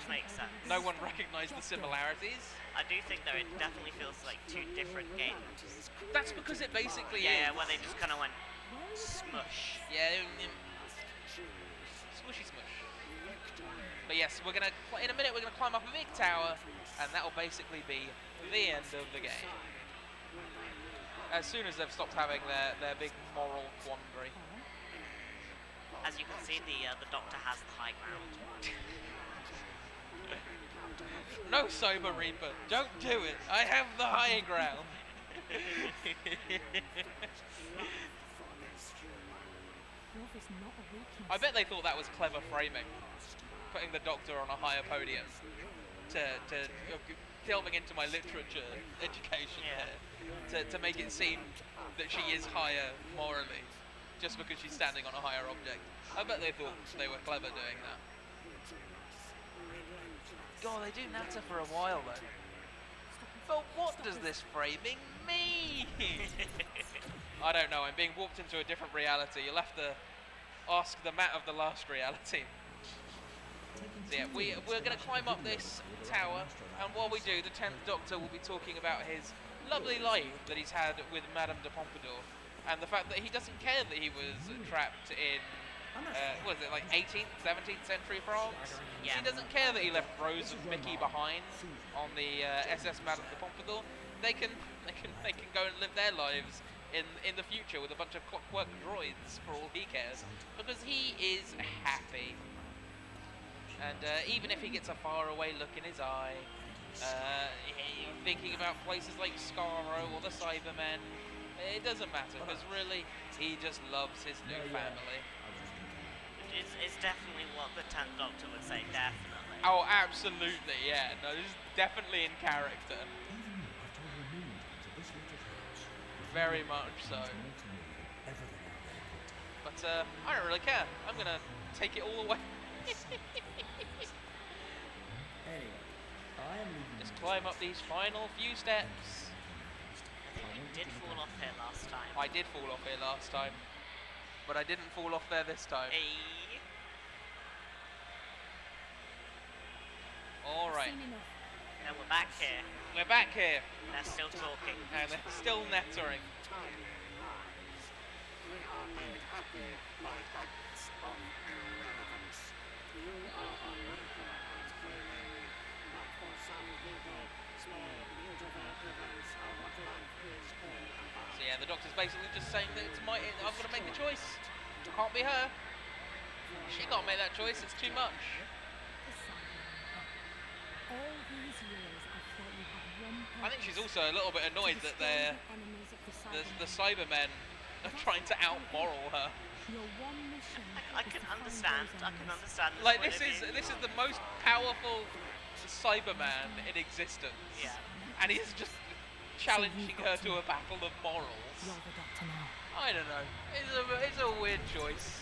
Speaker 1: recognised the similarities.
Speaker 2: I do think though it definitely feels like two different games.
Speaker 1: That's because it basically is.
Speaker 2: Yeah, where they just kind of went smush.
Speaker 1: Yeah, smushy smush. But yes, in a minute we're gonna climb up a big tower, and that'll basically be the end of the game. As soon as they've stopped having their big moral quandary.
Speaker 2: As you can see, the Doctor has the high ground.
Speaker 1: No, Cyber Reaper, don't do it. I have the high ground. I bet they thought that was clever framing, putting the Doctor on a higher podium to delving into my literature education here, to make it seem that she is higher morally, just because she's standing on a higher object. I bet they thought they were clever doing that. God, they do natter for a while though. But what does this framing mean? I don't know, I'm being warped into a different reality. You'll have to ask the Matt of the last reality. So yeah, we're going to climb up this tower, and while we do, the 10th Doctor will be talking about his lovely life that he's had with Madame de Pompadour, and the fact that he doesn't care that he was trapped in, what is it, like 18th, 17th century France?
Speaker 2: Yeah.
Speaker 1: He doesn't care that he left Rose and Mickey behind on the SS Madame de Pompadour. They can go and live their lives in the future with a bunch of clockwork droids for all he cares, because he is happy. And even if he gets a faraway look in his eye, thinking about places like Skaro or the Cybermen, it doesn't matter, because really, he just loves his new family.
Speaker 2: It's definitely what the 10th Doctor would say, definitely.
Speaker 1: Oh, absolutely, yeah. No, this is definitely in character. Very much so. But I don't really care. I'm going to take it all away. Just climb up these final few steps.
Speaker 2: I think you did fall off here last time.
Speaker 1: I did fall off here last time, but I didn't fall off there this time.
Speaker 2: Hey.
Speaker 1: Alright.
Speaker 2: And we're back here.
Speaker 1: We're back here.
Speaker 2: They're still talking.
Speaker 1: And they're still nattering.
Speaker 7: happy my acts of irrelevance. You are a regular at claiming that for some people, small, beautiful events are what life is all about.
Speaker 1: So yeah, the doctor's basically just saying that I've got to make the choice. Can't be her. She can't make that choice. It's too much.
Speaker 8: All these years I've thought you had one
Speaker 1: I think she's
Speaker 8: purpose,
Speaker 1: also a little bit
Speaker 8: to
Speaker 1: annoyed that
Speaker 8: destroy
Speaker 1: they're
Speaker 8: the enemies of
Speaker 1: the Cybermen are trying to out-moral her.
Speaker 8: Your one mission
Speaker 2: I
Speaker 8: is
Speaker 2: can
Speaker 8: to find
Speaker 2: understand.
Speaker 8: those
Speaker 2: I can
Speaker 8: enemies.
Speaker 2: understand.
Speaker 1: Like this is the most powerful Cyberman in existence.
Speaker 2: Yeah.
Speaker 1: And he's just challenging her to a battle of morals.
Speaker 8: You're the doctor now.
Speaker 1: I don't know. It's a weird choice.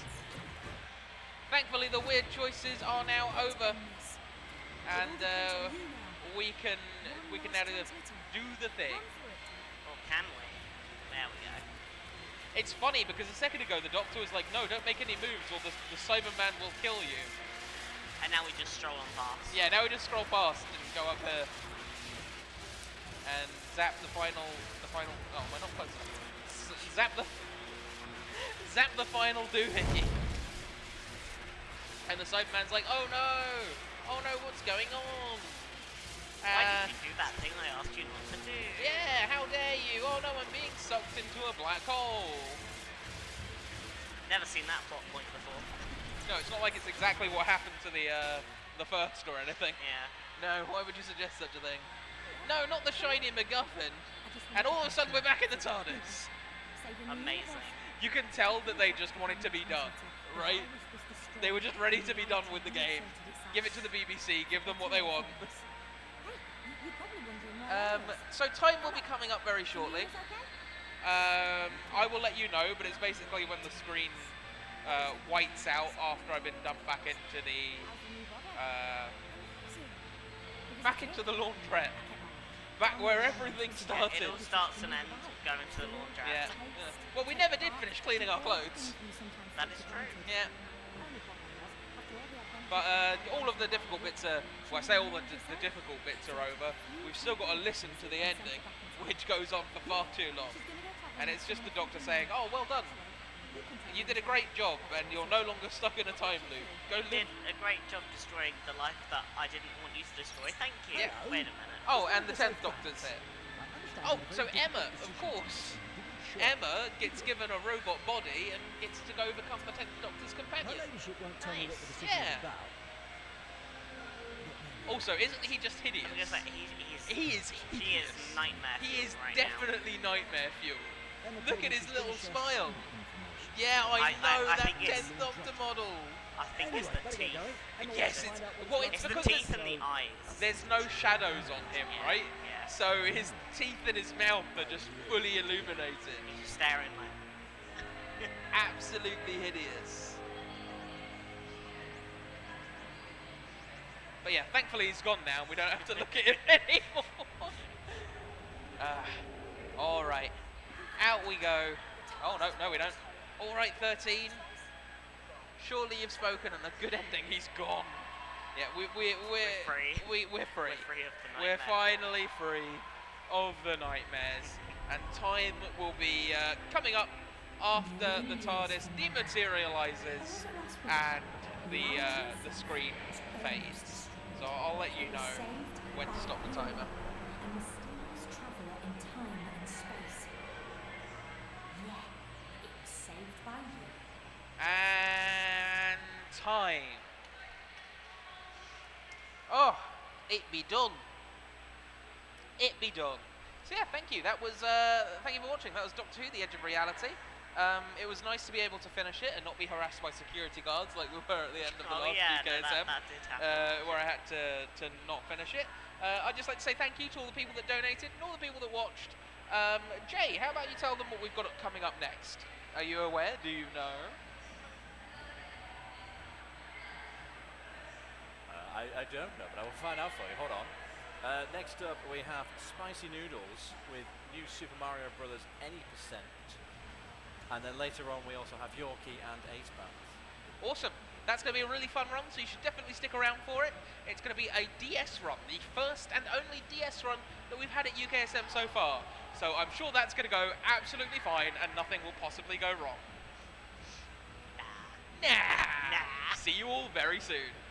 Speaker 1: Thankfully, the weird choices are now over, and we can now do the thing.
Speaker 2: Or can we? There we go.
Speaker 1: It's funny because a second ago the doctor was like, "No, don't make any moves, or the Cyberman will kill you."
Speaker 2: And now we just stroll on past.
Speaker 1: Yeah, now we just scroll past and go up here and zap the final. Oh, we're not close enough. Zap the final doohickey. And the Cyberman's like, "Oh no, what's going on?"
Speaker 2: Why did you do that thing I asked you not to do?
Speaker 1: Yeah, how dare you? Oh no, I'm being sucked into a black hole.
Speaker 2: Never seen that plot point before.
Speaker 1: No, it's not like it's exactly what happened to the first or anything.
Speaker 2: Yeah.
Speaker 1: No, why would you suggest such a thing? No, not the shiny MacGuffin. And all of a sudden we're back in the TARDIS.
Speaker 2: Amazing.
Speaker 1: You can tell that they just wanted to be done, right? They were just ready to be done with the game. Give it to the BBC, give them what they want. So time will be coming up very shortly. I will let you know, but it's basically when the screen whites out after I've been dumped back into the laundrette, back where everything started.
Speaker 2: It all starts and ends going to the laundrette.
Speaker 1: Yeah. Well, we never did finish cleaning our clothes.
Speaker 2: That is true.
Speaker 1: Yeah. But all of the difficult bits are, well, I say all the difficult bits are over. We've still got to listen to the ending, which goes on for far too long. And it's just the doctor saying, "Oh, well done. You did a great job, and you're no longer stuck in a time loop. Go
Speaker 2: You
Speaker 1: live."
Speaker 2: did a great job destroying the life that I didn't want you to destroy. Thank you.
Speaker 1: Yeah.
Speaker 2: Wait a minute.
Speaker 1: Oh, and the 10th Doctor's here. Oh, so Emma, of course. Emma gets given a robot body and gets to go become the 10th Doctor's companion.
Speaker 2: Nice.
Speaker 1: Yeah. Also, isn't he just hideous?
Speaker 2: I'm just like,
Speaker 1: He is
Speaker 2: he
Speaker 1: hideous.
Speaker 2: is nightmare.
Speaker 1: He is
Speaker 2: fuel right
Speaker 1: definitely nightmare fuel. Look at his little smile. Yeah, I
Speaker 2: I
Speaker 1: know that
Speaker 2: think it's-
Speaker 1: 10th Doctor model.
Speaker 2: now. I think it's the teeth.
Speaker 1: Yes, it's
Speaker 2: It's the
Speaker 1: because
Speaker 2: teeth and the eyes.
Speaker 1: there's no shadows on him,
Speaker 2: Yeah,
Speaker 1: right?
Speaker 2: yeah.
Speaker 1: So his teeth and his mouth are just fully illuminated.
Speaker 2: He's just staring like.
Speaker 1: Absolutely hideous. But yeah, thankfully he's gone now. We don't have to look at him anymore. All right, out we go. Oh no, we don't. All right, 13. Surely you've spoken, and a good ending. He's gone. Yeah, we're
Speaker 2: free.
Speaker 1: We're free.
Speaker 2: We're free of the
Speaker 1: We're
Speaker 2: nightmare.
Speaker 1: finally free of the nightmares, and time will be coming up after the TARDIS dematerializes and the screen fades. So I'll let you know when to stop the timer.
Speaker 4: A mysterious traveller in time and space. Yeah, it was saved by you.
Speaker 1: And time. Oh, it be done. It be done. So yeah, thank you. That was thank you for watching. That was Doctor Who: The Edge of Reality. It was nice to be able to finish it and not be harassed by security guards like we were at the end of the
Speaker 2: Oh
Speaker 1: last
Speaker 2: yeah, no,
Speaker 1: UKSM,
Speaker 2: that did happen.
Speaker 1: where I had to not finish it. I'd just like to say thank you to all the people that donated and all the people that watched. Jay, how about you tell them what we've got coming up next? Are you aware? Do you know?
Speaker 3: I don't know, but I will find out for you. Hold on. Next up, we have Spicy Noodles with New Super Mario Bros. Any percent. And then later on, we also have Yorkie and Ace Bath.
Speaker 1: Awesome. That's going to be a really fun run, so you should definitely stick around for it. It's going to be a DS run, the first and only DS run that we've had at UKSM so far. So I'm sure that's going to go absolutely fine and nothing will possibly go wrong. nah. See you all very soon.